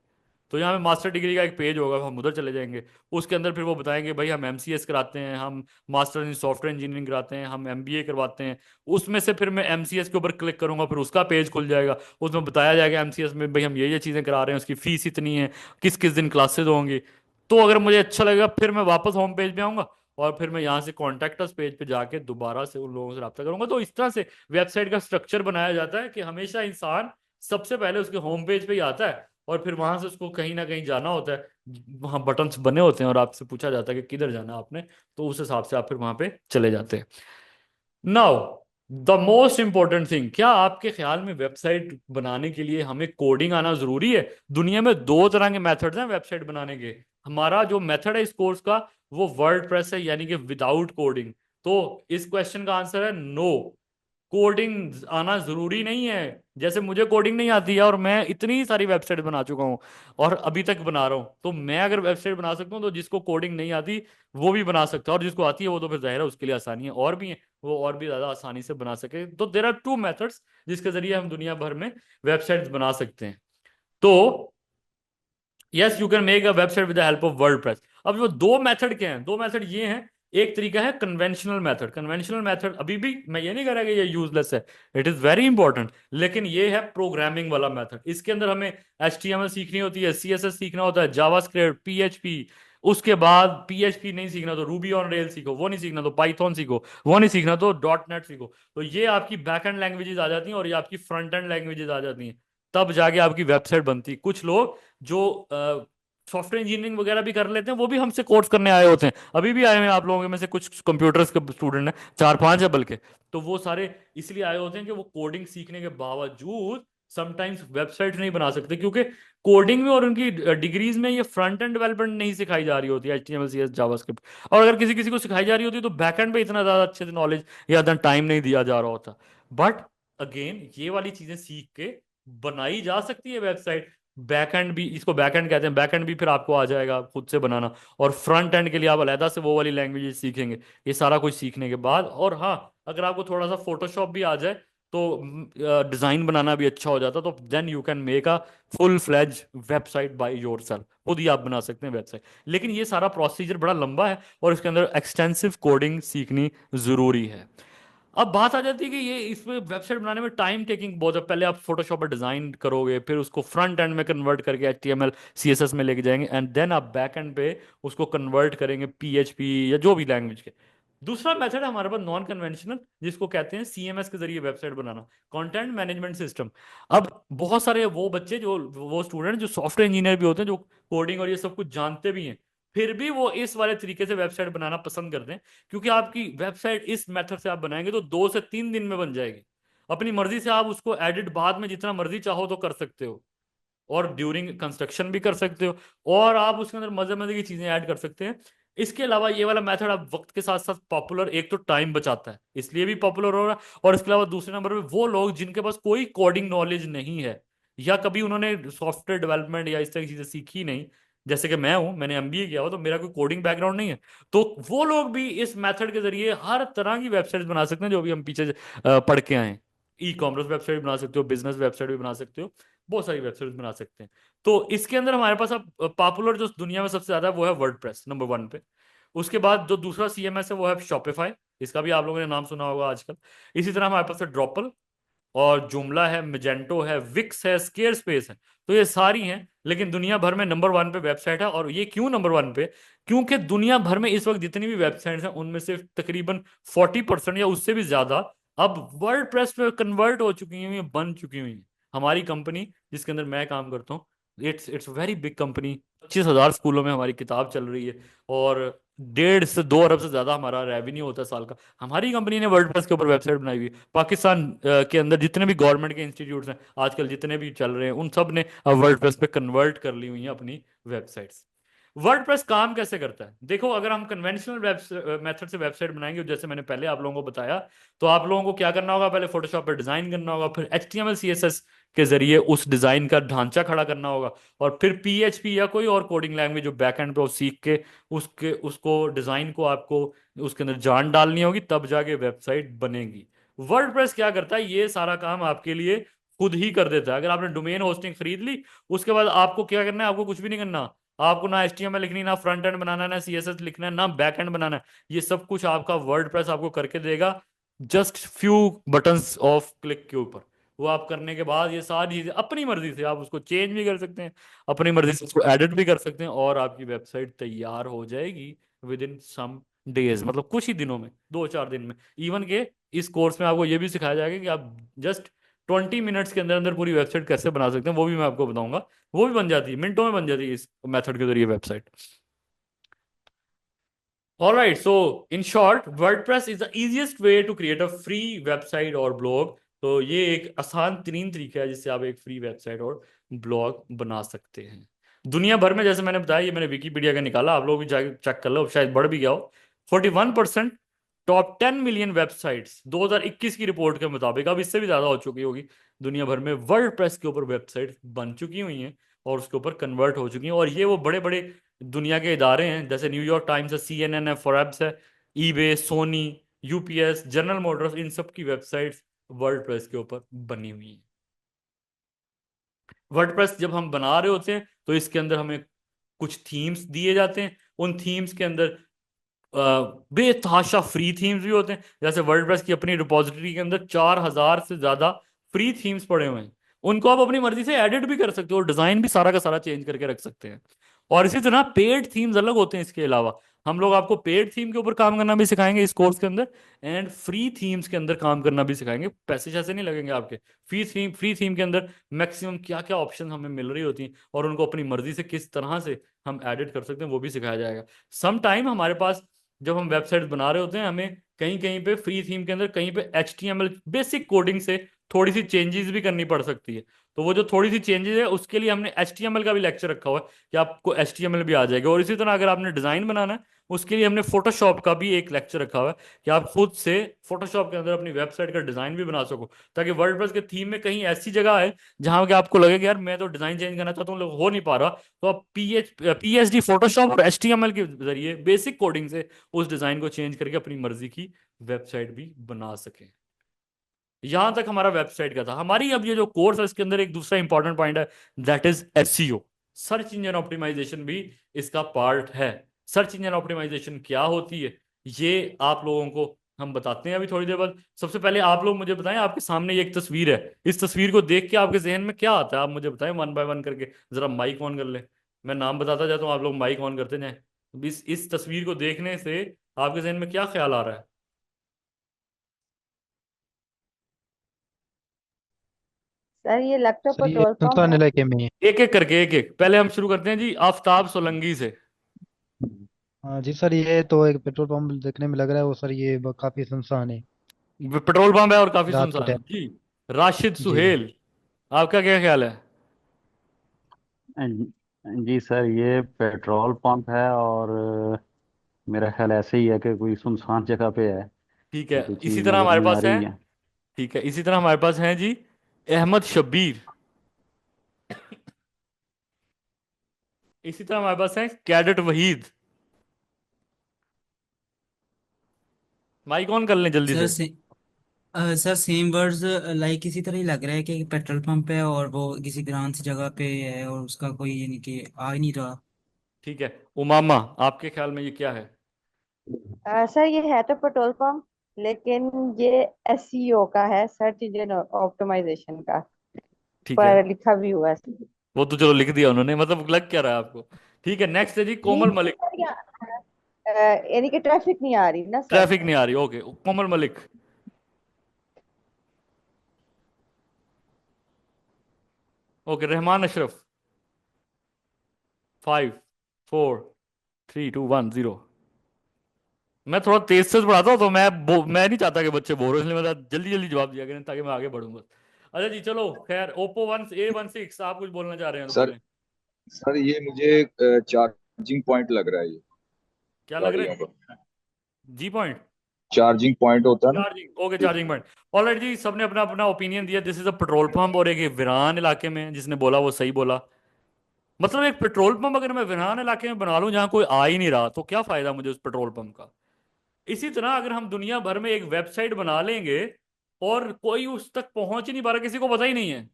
तो यहाँ पे मास्टर डिग्री का एक पेज होगा, हम उधर चले जाएंगे। उसके अंदर फिर वो बताएंगे भाई हम एमसीएस कराते हैं, हम मास्टर इन सॉफ्टवेयर इंजीनियरिंग कराते हैं, हम एमबीए करवाते हैं। उसमें से फिर मैं एमसीएस के ऊपर क्लिक करूंगा, फिर उसका पेज खुल जाएगा, उसमें बताया जाएगा एमसीएस में भाई हम ये चीज़ें करा रहे हैं, उसकी फीस इतनी है, किस किस दिन क्लासेज होंगी। तो अगर मुझे अच्छा लगेगा फिर मैं वापस होम पेज पे आऊंगा, और फिर मैं यहाँ से कॉन्टैक्ट अस पेज पे जाके दोबारा से उन लोगों से रब्ता करूंगा। तो इस तरह से वेबसाइट का स्ट्रक्चर बनाया जाता है कि हमेशा इंसान सबसे पहले उसके होम पेज पे ही आता है, और फिर वहां से उसको कहीं ना कहीं जाना होता है। वहां बटन्स बने होते हैं और आपसे पूछा जाता है कि किधर जाना है आपने, तो उस हिसाब से आप फिर वहां पे चले जाते हैं। Now the most important thing, क्या आपके ख्याल में वेबसाइट बनाने के लिए हमें कोडिंग आना जरूरी है? दुनिया में दो तरह के मेथड्स हैं वेबसाइट बनाने के। हमारा जो मेथड है इस कोर्स का, वो वर्ड प्रेस है, यानी कि विदाउट कोडिंग। तो इस क्वेश्चन का आंसर है नो। कोडिंग आना जरूरी नहीं है। जैसे मुझे कोडिंग नहीं आती है और मैं इतनी सारी वेबसाइट बना चुका हूँ और अभी तक बना रहा हूँ, तो मैं अगर वेबसाइट बना सकता हूँ तो जिसको कोडिंग नहीं आती वो भी बना सकता है, और जिसको आती है वो तो फिर जाहिर है उसके लिए आसानी है और भी है, वो और भी ज्यादा आसानी से बना सके। तो देर आर टू मेथड्स जिसके जरिए हम दुनिया भर में वेबसाइट्स बना सकते हैं। तो yes, you can make a website with the help of WordPress. अब जो दो मेथड के हैं, दो मेथड ये हैं। एक तरीका है कन्वेंशनल मेथड। कन्वेंशनल मेथड अभी भी मैं ये नहीं कह रहा कि ये यूजलेस है, इट इज वेरी इंपॉर्टेंट, लेकिन ये है प्रोग्रामिंग वाला मेथड। इसके अंदर हमें HTML सीखनी होती है, CSS सीखना होता है, जावास्क्रिप्ट, PHP। उसके बाद PHP नहीं सीखना तो रूबी ऑन रेल सीखो, वो नहीं सीखना तो पाइथन सीखो, वो नहीं सीखना तो .NET सीखो। तो ये आपकी बैक एंड लैंग्वेजेस आ जाती हैं और ये आपकी फ्रंट एंड लैंग्वेजेस आ जाती हैं। तब जाके आपकी वेबसाइट बनती है। कुछ लोग जो सॉफ्टवेयर इंजीनियरिंग वगैरह भी कर लेते हैं वो भी हमसे कोर्स करने आए होते हैं, अभी भी आए हैं आप लोगों में से कुछ कंप्यूटर्स के स्टूडेंट हैं, 4-5 है बल्कि। तो वो सारे इसलिए आए होते हैं कि वो कोडिंग सीखने के बावजूद समटाइम्स वेबसाइट नहीं बना सकते, क्योंकि कोडिंग में और उनकी डिग्रीज में ये फ्रंट एंड डेवलपमेंट नहीं सिखाई जा रही होती है, HTML CSS जावास्क्रिप्ट। और अगर किसी किसी को सिखाई जा रही होती है तो बैकएंड पे इतना ज्यादा अच्छे से नॉलेज या इतना टाइम नहीं दिया जा रहा होता। बट अगेन ये वाली चीजें सीख के बनाई जा सकती है वेबसाइट। बैकएंड भी, इसको बैकएंड कहते हैं, बैकएंड भी फिर आपको आ जाएगा खुद से बनाना। और फ्रंट एंड के लिए आप अलहदा से वो वाली लैंग्वेज सीखेंगे। ये सारा कुछ सीखने के बाद, और हाँ, अगर आपको थोड़ा सा फोटोशॉप भी आ जाए तो डिजाइन बनाना भी अच्छा हो जाता, तो then you can make a full fledge website by your सेल्फ। खुद ही आप बना सकते हैं वेबसाइट। लेकिन ये सारा प्रोसीजर बड़ा लंबा है और इसके अंदर एक्सटेंसिव कोडिंग सीखनी जरूरी है। अब बात आ जाती है कि ये इसमें वेबसाइट बनाने में टाइम टेकिंग बहुत है। पहले आप फोटोशॉप पर डिजाइन करोगे, फिर उसको फ्रंट एंड में कन्वर्ट करके HTML CSS में लेके जाएंगे, एंड देन आप बैक एंड पे उसको कन्वर्ट करेंगे PHP या जो भी लैंग्वेज के। दूसरा मेथड है हमारे पास नॉन कन्वेंशनल, जिसको कहते हैं CMS के जरिए वेबसाइट बनाना, कंटेंट मैनेजमेंट सिस्टम। अब बहुत सारे वो बच्चे जो, वो स्टूडेंट जो सॉफ्टवेयर इंजीनियर भी होते हैं, जो कोडिंग और ये सब कुछ जानते भी हैं, फिर भी वो इस वाले तरीके से वेबसाइट बनाना पसंद करते हैं, क्योंकि आपकी वेबसाइट इस मेथड से आप बनाएंगे तो 2 से 3 दिन में बन जाएगी। अपनी मर्जी से आप उसको एडिट बाद में जितना मर्जी चाहो तो कर सकते हो, और ड्यूरिंग कंस्ट्रक्शन भी कर सकते हो, और आप उसके अंदर मजे मजे की चीजें ऐड कर सकते हैं। इसके अलावा ये वाला मेथड अब वक्त के साथ साथ पॉपुलर, एक तो टाइम बचाता है इसलिए भी पॉपुलर हो रहा है, और इसके अलावा दूसरे नंबर पे वो लोग जिनके पास कोई कोडिंग नॉलेज नहीं है, या कभी उन्होंने सॉफ्टवेयर डेवलपमेंट या इस तरह की चीजें सीखी नहीं, जैसे कि मैं हूं, मैंने MBA किया हुआ तो मेरा कोई कोडिंग बैकग्राउंड नहीं है, तो वो लोग भी इस मेथड के जरिए हर तरह की वेबसाइट बना सकते हैं जो भी हम पीछे पढ़ के आए हैं। E-कॉमर्स वेबसाइट बना सकते हो, बिजनेस वेबसाइट भी बना सकते हो, बहुत सारी वेबसाइट बना सकते हैं। तो इसके अंदर हमारे पास अब पॉपुलर जो दुनिया में सबसे ज्यादा है वो है वर्डप्रेस नंबर 1 पे। उसके बाद जो दूसरा CMS है वो है शॉपिफाई, इसका भी आप लोगों ने नाम सुना होगा आजकल। इसी तरह हमारे पास है ड्रॉपल, और जुमला है, मेजेंटो है, विक्स है, स्केयर स्पेस है। तो ये सारी हैं, लेकिन दुनिया भर में नंबर 1 पे वेबसाइट है। और ये क्यों नंबर 1 पे? क्योंकि दुनिया भर में इस वक्त जितनी भी वेबसाइट्स हैं उनमें से तकरीबन 40% या उससे भी ज्यादा अब वर्ड प्रेस पे कन्वर्ट हो चुकी हुई हैं, बन चुकी हुई हैं। हमारी कंपनी जिसके अंदर मैं काम करता हूँ, इट्स वेरी बिग कंपनी। 25,000 स्कूलों में हमारी किताब चल रही है, और 1.5 से 2 अरब से ज्यादा हमारा रेवेन्यू होता है साल का। हमारी कंपनी ने वर्डप्रेस के ऊपर वेबसाइट बनाई हुई है। पाकिस्तान के अंदर जितने भी गवर्नमेंट के इंस्टीट्यूट्स हैं आजकल, जितने भी चल रहे हैं, उन सब ने अब वर्डप्रेस पे कन्वर्ट कर ली हुई हैं अपनी वेबसाइट्स। वर्डप्रेस काम कैसे करता है? देखो, अगर हम कन्वेंशनल वेब मेथड से वेबसाइट बनाएंगे, जैसे मैंने पहले आप लोगों को बताया, तो आप लोगों को क्या करना होगा? पहले फोटोशॉप पर डिजाइन करना होगा, फिर HTML CSS के जरिए उस डिजाइन का ढांचा खड़ा करना होगा, और फिर PHP या कोई और कोडिंग लैंग्वेज जो बैकएंड पे वो सीख के उसके उसको डिजाइन को आपको उसके अंदर जान डालनी होगी, तब जाके वेबसाइट बनेगी। वर्डप्रेस क्या करता है? ये सारा काम आपके लिए खुद ही कर देता है। अगर आपने डोमेन होस्टिंग खरीद ली, उसके बाद आपको क्या करना है? आपको कुछ भी नहीं करना। आपको ना HTML लिखनी, ना फ्रंट एंड बनाना, ना CSS लिखना है, ना बैक एंड बनाना है। ये सब कुछ आपका वर्डप्रेस आपको करके देगा, just few buttons of click के ऊपर। वो आप करने के बाद ये सारी चीजें अपनी मर्जी से आप उसको चेंज भी कर सकते हैं, अपनी मर्जी से उसको एडिट भी कर सकते हैं, और आपकी वेबसाइट तैयार हो जाएगी विद इन सम डेज, मतलब कुछ ही दिनों में, 2-4 दिन में। इवन के इस कोर्स में आपको ये भी सिखाया जाएगा कि आप जस्ट 20 मिनट्स के अंदर अंदर पूरी वेबसाइट कैसे बना सकते हैं, वो भी मैं आपको बताऊंगा। वो भी बन जाती है, मिनटों में बन जाती है इस मेथड के जरिए website. All right, so in short, WordPress is the easiest way to create a free website or blog. तो ये एक आसान तरीन तरीका है जिससे आप एक फ्री वेबसाइट और ब्लॉग बना सकते हैं। दुनिया भर में, जैसे मैंने बताया, ये मैंने विकीपीडिया का निकाला, आप लोग भी जाके चेक कर लो, शायद बढ़ भी गया हो। 41% टॉप 10 मिलियन वेबसाइट्स 2021 की रिपोर्ट के मुताबिक, अब इससे भी ज्यादा हो चुकी होगी, दुनिया भर में वर्डप्रेस के ऊपर वेबसाइट बन चुकी हुई हैं और उसके ऊपर कन्वर्ट हो चुकी हैं। और ये वो बड़े बड़े दुनिया के इदारे हैं, जैसे न्यूयॉर्क टाइम्स है, CNN है, फॉरेब्स है, eBay, Sony, UPS, General Motors, इन सब की वेबसाइट्स वर्डप्रेस के ऊपर बनी हुई हैं। वर्डप्रेस जब हम बना रहे होते हैं तो इसके अंदर हमें कुछ थीम्स दिए जाते हैं। उन थीम्स के अंदर बेतहाशा फ्री थीम्स भी होते हैं। जैसे वर्डप्रेस की अपनी रिपोजिटरी के अंदर 4,000 से ज्यादा फ्री थीम्स पड़े हुए हैं। उनको आप अपनी मर्जी से एडिट भी कर सकते हो और डिजाइन भी सारा का सारा चेंज करके रख सकते हैं। और इसी तरह पेड थीम्स अलग होते हैं। इसके अलावा हम लोग आपको पेड थीम के ऊपर काम करना भी सिखाएंगे इस कोर्स के अंदर, एंड फ्री थीम्स के अंदर काम करना भी सिखाएंगे। पैसे जैसे नहीं लगेंगे आपके। फ्री थीम के अंदर मैक्सिमम क्या क्या ऑप्शन हमें मिल रही होती हैं और उनको अपनी मर्जी से किस तरह से हम एडिट कर सकते हैं वो भी सिखाया जाएगा। सम टाइम हमारे पास जब हम वेबसाइट बना रहे होते हैं, हमें कहीं कहीं पे फ्री थीम के अंदर कहीं पे HTML बेसिक कोडिंग से थोड़ी सी चेंजेस भी करनी पड़ सकती है। तो वो जो थोड़ी सी चेंजेस है उसके लिए हमने HTML का भी लेक्चर रखा हुआ है कि आपको HTML भी आ जाएगा। और इसी तरह अगर आपने डिजाइन बनाना है उसके लिए हमने फोटोशॉप का भी एक लेक्चर रखा हुआ है कि आप खुद से फोटोशॉप के अंदर अपनी वेबसाइट का डिजाइन भी बना सको, ताकि वर्डप्रेस के थीम में कहीं ऐसी जगह है जहां के आपको लगे कि यार मैं तो डिजाइन चेंज करना चाहता हूँ लेकिन हो नहीं पा रहा, तो आप PSD फोटोशॉप और HTML के जरिए बेसिक कोडिंग से उस डिजाइन को चेंज करके अपनी मर्जी की वेबसाइट भी बना सकें। यहां तक हमारा वेबसाइट का था। हमारी अब ये जो कोर्स है इसके अंदर एक दूसरा इंपॉर्टेंट पॉइंट है, that is SEO। Search engine optimisation भी इसका पार्ट है। सर्च इंजन ऑप्टिमाइजेशन क्या होती है ये आप लोगों को हम बताते हैं अभी थोड़ी देर बाद। सबसे पहले आप लोग मुझे बताएं, आपके सामने ये एक तस्वीर है, इस तस्वीर को देख के आपके जहन में क्या आता है आप मुझे बताएं वन बाय वन करके। जरा माइक ऑन कर ले, मैं नाम बताता जाता हूँ, आप लोग माइक ऑन करते जाएं। इस तस्वीर को देखने से आपके जहन में क्या ख्याल आ रहा है? सर ये लगता सर ये पेट्रोल पंप सुल्तान है। इलाके में है। एक एक करके, एक एक पहले हम शुरू करते हैं जी आफ्ताब सोलंकी से। हाँ जी सर, ये तो एक पेट्रोल पंप देखने में लग रहा है वो सर, ये काफी सुनसान है पेट्रोल पंप है और काफी रात के सुनसान है टाइम। जी। राशिद जी। सुहेल, आपका क्या ख्याल है? जी सर, ये पेट्रोल पंप है और मेरा ख्याल ऐसे ही है कि कोई सुनसान जगह पे है, ठीक है, तो कोई इसी चीज़ तरह नज़र हमारे नहीं आ पास है। रही है। ठीक है, इसी तरह हमारे पास है जी अहमद शब्बीर। इसी तरह हमारे पास है कैडेट वहीद। माइक ऑन कर लें जल्दी सर से। से सर सेम वर्ड्स लाइक इसी तरह ही लग रहा है कि पेट्रोल पंप है और वो किसी ग्राम सी जगह पे है और उसका कोई यानी कि आ ही नहीं रहा। ठीक है, उमामा, आपके ख्याल में ये क्या है? सर ये है तो पेट्रोल पंप, लेकिन ये SEO का है, सर्च इंजन ऑप्टिमाइजेशन का, ठीक है, पर लिखा भी हुआ है। वो तो चलो लिख दिया उन्होंने, मतलब लग क्या रहा है आपको? ठीक है, नेक्स्ट है जी नहीं कोमल मलिक। सर, यानी कि ट्रैफिक नहीं आ रही ना सर। ट्रैफिक नहीं आ रही, ओके, कोमल मलिक। ओके, रहमान अशरफ। 5 4 3 2 1 0। मैं थोड़ा तेज से पढ़ाता हूँ तो मैं नहीं चाहता कि बच्चे बोर हो, इसलिए मैं जल्दी जल्दी जवाब दिया करें ताकि मैं आगे बढ़ूंगा। अच्छा जी, चलो खैर, Oppo A16, आप कुछ बोलना चाह रहे हैं तो सर बोलें। सर ये मुझे चार्जिंग पॉइंट लग रहा है ये क्या लग रहा गाड़ियों है? का। जी पॉइंट। चार्जिंग पॉइंट होता है ना। Charging, okay, charging point. Alright जी, सबने अपना अपना ओपिनियन दिया। This is a petrol pump, और एक ये वीरान इलाके में जिसने बोला वो सही बोला। मतलब एक पेट्रोल पंप अगर मैं वीरान इलाके में बना लूं जहां कोई आ ही नहीं रहा तो क्या फायदा मुझे उस पेट्रोल पंप का? इसी तरह अगर हम दुनिया भर में एक वेबसाइट बना लेंगे और कोई उस तक पहुंच ही नहीं पा रहा, किसी को पता ही नहीं है,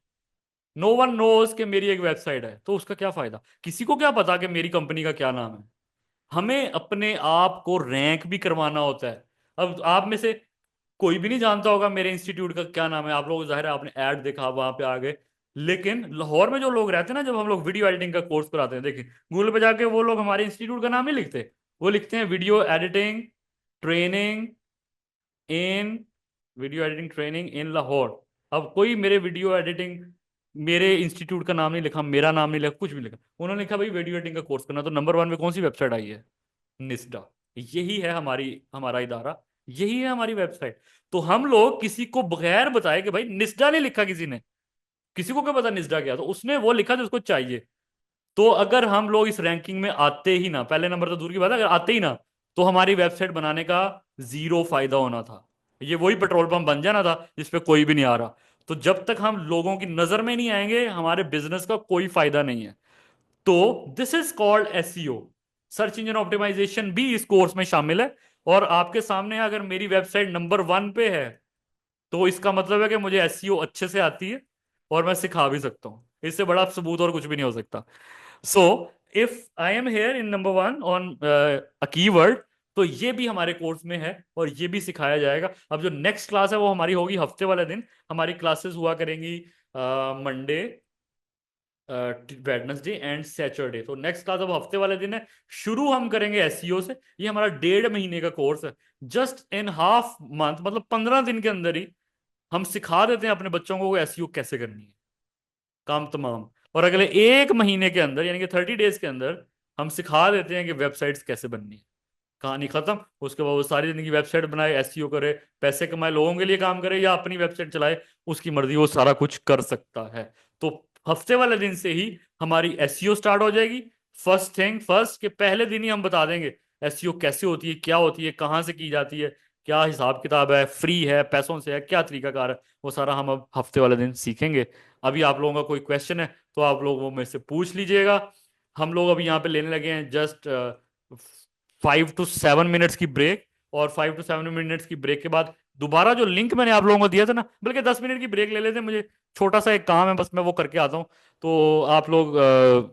नो वन नोज कि मेरी एक वेबसाइट है, तो उसका क्या फायदा? किसी को क्या पता कि मेरी कंपनी का क्या नाम है? हमें अपने आप को रैंक भी करवाना होता है। अब आप में से कोई भी नहीं जानता होगा मेरे इंस्टीट्यूट का क्या नाम है। आप लोग जाहिर है आपने ऐड देखा, वहां पे आ गए। लेकिन लाहौर में जो लोग रहते हैं ना, जब हम लोग वीडियो एडिटिंग का कोर्स कराते हैं, देखिए गूगल पे जाके वो लोग हमारे इंस्टीट्यूट का नाम नहीं लिखते, वो लिखते हैं video editing training in, video editing training in Lahore. अब कोई मेरे वीडियो एडिटिंग, मेरे इंस्टीट्यूट का नाम नहीं लिखा, मेरा नाम नहीं लिखा, कुछ भी लिखा, उन्होंने लिखा भाई वीडियो एडिटिंग का कोर्स करना, तो नंबर 1 पे कौन सी वेबसाइट आई है? निस्डा। यही है हमारा इदारा, यही है हमारी वेबसाइट। तो हम लोग किसी को बगैर बताए कि भाई निस्डा नहीं लिखा किसी ने, किसी को क्या पता निस्डा क्या, तो उसने वो लिखा जो उसको चाहिए। तो अगर हम लोग इस रैंकिंग में आते ही ना, पहले नंबर तो दूर की बात है, अगर आते ही ना, तो हमारी वेबसाइट बनाने का जीरो फायदा होना था। ये वही पेट्रोल पंप बन जाना था जिसपे कोई भी नहीं आ रहा। तो जब तक हम लोगों की नजर में नहीं आएंगे हमारे बिजनेस का कोई फायदा नहीं है। तो this is called SEO. Search engine optimisation भी इस कोर्स में शामिल है। और आपके सामने अगर मेरी वेबसाइट नंबर 1 पे है तो इसका मतलब है कि मुझे एसईओ अच्छे से आती है और मैं सिखा भी सकता हूँ। इससे बड़ा सबूत और कुछ भी नहीं हो सकता। So if I am here in number 1 on a keyword, तो ये भी हमारे कोर्स में है और ये भी सिखाया जाएगा। अब जो नेक्स्ट क्लास है वो हमारी होगी हफ्ते वाले दिन। हमारी क्लासेस हुआ करेंगी मंडे, वेडनेसडे एंड सैटरडे। तो नेक्स्ट क्लास अब हफ्ते वाले दिन है। शुरू हम करेंगे एसईओ से। ये हमारा 1.5 महीने का कोर्स है। जस्ट इन हाफ मंथ, मतलब 15 दिन के अंदर ही हम सिखा देते हैं अपने बच्चों को एसईओ कैसे करनी है, काम तमाम। और अगले 1 महीने के अंदर यानी कि 30 डेज के अंदर हम सिखा देते हैं कि वेबसाइट्स कैसे बननी है। कहानी खत्म। उसके बाद वो सारी जिंदगी वेबसाइट बनाए, एसईओ करे, पैसे कमाए, लोगों के लिए काम करे या अपनी वेबसाइट चलाए, उसकी मर्जी, वो सारा कुछ कर सकता है। तो हफ्ते वाले दिन से ही हमारी एसईओ स्टार्ट हो जाएगी। फर्स्ट थिंग फर्स्ट, के पहले दिन ही हम बता देंगे एसईओ कैसे होती है, क्या होती है, कहाँ से की जाती है, क्या हिसाब किताब है, फ्री है, पैसों से है, क्या तरीकाकार है, वो सारा हम अब हफ्ते वाले दिन सीखेंगे। अभी आप लोगों का कोई क्वेश्चन है तो आप लोग वो मेरे से पूछ लीजिएगा। हम लोग अभी यहाँ पे लेने लगे हैं जस्ट 5 to 7 मिनट्स की ब्रेक। और 5 to 7 मिनट्स की ब्रेक के बाद दोबारा जो लिंक मैंने आप लोगों को दिया था ना, बल्कि 10 मिनट की ब्रेक ले लेते हैं, मुझे छोटा सा एक काम है, बस मैं वो करके आता हूँ। तो आप लोग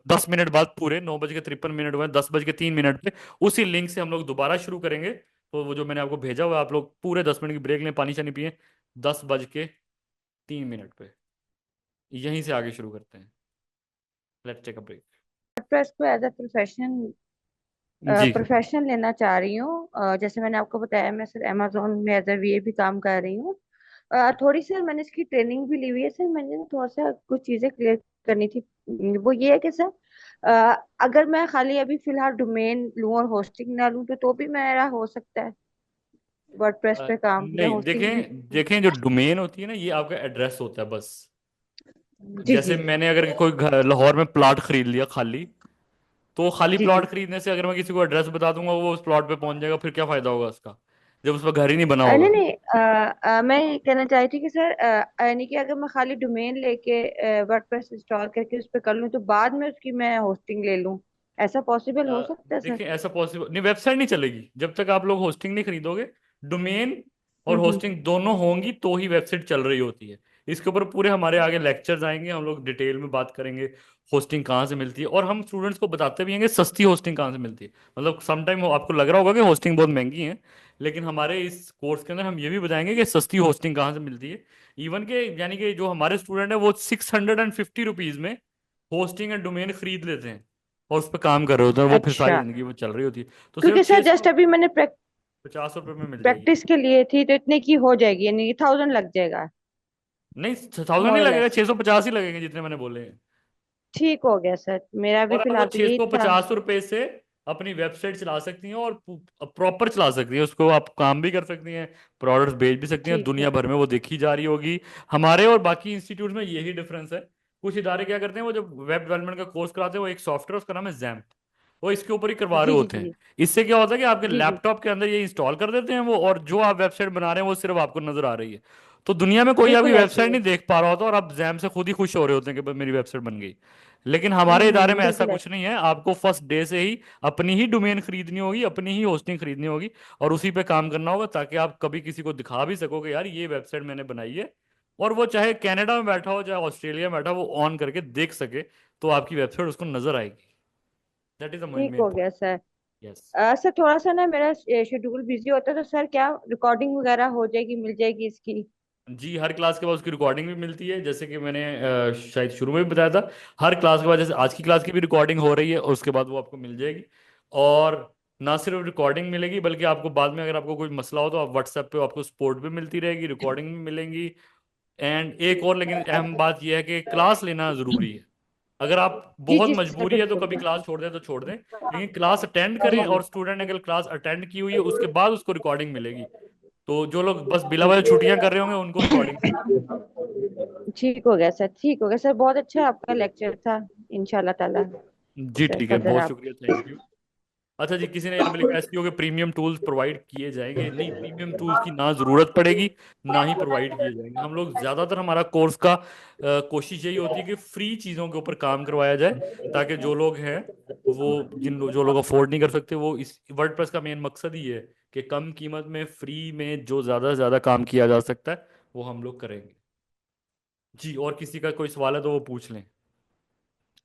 10 मिनट बाद, पूरे 9:53 हुए, 10:03 पे उसी लिंक से हम लोग दोबारा शुरू करेंगे। तो वो जो मैंने आपको भेजा हुआ है, आप लोग पूरे 10 मिनट की ब्रेक लें, पानी शानी पिए। 10:03 पे यहीं से आगे शुरू करते हैं। Let's take a break. WordPress को एज अ जी। प्रोफेशनल लेना चाह रही हूँ। जैसे मैंने आपको बताया, मैं सर अमेजोन में एज अ वीए भी काम कर रही हूँ। थोड़ी सी मैंने इसकी ट्रेनिंग भी ली हुई है सर। मैंने थोड़ा सा कुछ चीजें क्लियर करनी थी। वो ये है कि सर, अगर मैं खाली अभी फिलहाल डोमेन लूँ और होस्टिंग ना लूँ तो भी मेरा हो सकता है वर्डप्रेस पे काम, या नहीं, होस्टिंग भी? देखें देखें, जो डोमेन होती है ना, ये आपका एड्रेस होता है बस। जी जैसे जी। मैंने अगर कोई लाहौर में प्लॉट खरीद लिया खाली, तो खाली जी प्लॉट जी। खरीदने से अगर मैं किसी को एड्रेस बता दूंगा वो उस प्लॉट पे पहुंच जाएगा, फिर क्या फायदा होगा उसका, जब उस पर घर ही नहीं बना नहीं होगा। नहीं, मैं ये कहना चाह रही थी कि सर, यानी कि अगर मैं खाली डोमेन लेके वर्डप्रेस इंस्टॉल करके उस पर कर लूँ तो बाद में उसकी मैं होस्टिंग ले लूँ, ऐसा पॉसिबल हो सकता है सर? देखिए, ऐसा पॉसिबल नहीं, वेबसाइट नहीं चलेगी जब तक आप लोग होस्टिंग नहीं खरीदोगे। डोमेन और हम्म। होस्टिंग दोनों होंगी तो ही वेबसाइट चल रही होती है। इसके ऊपर पूरे हमारे आगे लेक्चर्स आएंगे, हम लोग डिटेल में बात करेंगे होस्टिंग कहाँ से मिलती है। और हम स्टूडेंट्स को बताते भी हैं कि सस्ती होस्टिंग कहाँ से मिलती है। मतलब सम टाइम आपको लग रहा होगा कि होस्टिंग बहुत महंगी है, लेकिन हमारे इस कोर्स के अंदर हम ये भी बताएंगे कि सस्ती होस्टिंग कहाँ से मिलती है। इवन के यानी कि जो हमारे स्टूडेंट है वो 650 रुपीज में होस्टिंग एंड डोमेन खरीद लेते हैं और उस पर काम कर रहे होते हैं, वो फिर सारी अच्छा, जिंदगी वो चल रही होती है। तो सिर्फ क्योंकि छह सर सौ जस्ट अभी मैंने पचास रुपये में मिल जाएगी। प्रैक्टिस के लिए थी तो इतने की हो जाएगी, यानी 1000 लग जाएगा नहीं, 1000 नहीं लगेगा, मोरलेस। 650 ही लगेंगे जितने मैंने बोले हैं। ठीक हो गया सर, मेरा भी और आप वो फिलहाल तो छह यही सौ था। पचास रुपये से अपनी वेबसाइट चला सकती हैं और प्रॉपर चला सकती हैं उसको, आप काम भी कर सकती हैं, प्रोडक्ट्स भेज भी सकती हैं, ठीक है। दुनिया भर में वो देखी जा रही होगी। हमारे और बाकी इंस्टीट्यूट में यही डिफरेंस है। कुछ इदारे क्या करते हैं, वो जब वेब डेवलपमेंट का कोर्स कराते हैं वो एक सॉफ्टवेयर, उसका नाम है जैम्प, वो इसके ऊपर ही करवा रहे जी जी होते जी हैं। जी। इससे क्या होता है कि आपके जी जी। लैपटॉप के अंदर ये इंस्टॉल कर देते हैं वो, और जो आप वेबसाइट बना रहे हैं वो सिर्फ आपको नजर आ रही है। तो दुनिया में कोई आपकी बिल्कुल ऐसे वेबसाइट ही है। नहीं देख पा रहा होता और आप जैम से खुद ही खुश हो रहे होते हैं कि भाई मेरी वेबसाइट बन गई। लेकिन हमारे इदारे में ऐसा बिल्कुल कुछ ऐसे। नहीं है। आपको फर्स्ट डे से ही अपनी ही डोमेन खरीदनी होगी, अपनी ही होस्टिंग खरीदनी होगी और उसी पे काम करना होगा, ताकि आप कभी किसी को दिखा भी सकोगे यार ये वेबसाइट मैंने बनाई है। और वो चाहे कनाडा में बैठा हो चाहे ऑस्ट्रेलिया में बैठा हो, वो ऑन करके देख सके, तो आपकी वेबसाइट उसको नजर आएगी। दैट इज द मेन ठीक हो पॉइंट। गया सर। यस। सर थोड़ा सा ना मेरा शेड्यूल बिजी होता है, तो सर क्या रिकॉर्डिंग वगैरह हो जाएगी, मिल जाएगी इसकी? जी, हर क्लास के बाद उसकी रिकॉर्डिंग भी मिलती है, जैसे कि मैंने शायद शुरू में भी बताया था। हर क्लास के बाद, जैसे आज की क्लास की भी रिकॉर्डिंग हो रही है, और उसके बाद वो आपको मिल जाएगी। और ना सिर्फ रिकॉर्डिंग मिलेगी, बल्कि आपको बाद में अगर आपको कोई मसला हो तो आप व्हाट्सएप पे आपको सपोर्ट भी मिलती रहेगी, रिकॉर्डिंग भी मिलेंगी। एंड एक और लेकिन अहम बात यह है कि क्लास लेना ज़रूरी है। अगर आप जी बहुत जी सर, मजबूरी है तो बिल्कुल। कभी क्लास छोड़ दें तो छोड़ दें, लेकिन क्लास अटेंड जी करें। जी। और स्टूडेंट ने अगर क्लास अटेंड की हुई है उसके बाद उसको रिकॉर्डिंग मिलेगी। तो जो लोग बस बिला जी वजह छुट्टियां कर रहे होंगे उनको रिकॉर्डिंग नहीं मिलेगी। ठीक हो गया सर, ठीक हो गया सर, बहुत अच्छा आपका लेक्चर था। इंशाल्लाह ताला जी सर, ठीक है, फर्दर बहुत आप। शुक्रिया, थैंक यू। अच्छा जी, किसी ने यहाँ पे लिखा एसईओ के प्रीमियम टूल्स प्रोवाइड किए जाएंगे। नहीं, प्रीमियम टूल्स की ना जरूरत पड़ेगी, ना ही प्रोवाइड किए जाएंगे। हम लोग ज्यादातर, हमारा कोर्स का कोशिश यही होती है कि फ्री चीजों के ऊपर काम करवाया जाए, ताकि जो लोग हैं वो, जो लोग अफोर्ड नहीं कर सकते, वो, इस वर्डप्रेस का मेन मकसद ही है कि कम कीमत में फ्री में जो ज्यादा से ज्यादा काम किया जा सकता है वो हम लोग करेंगे। जी, और किसी का कोई सवाल है तो वो पूछ लें।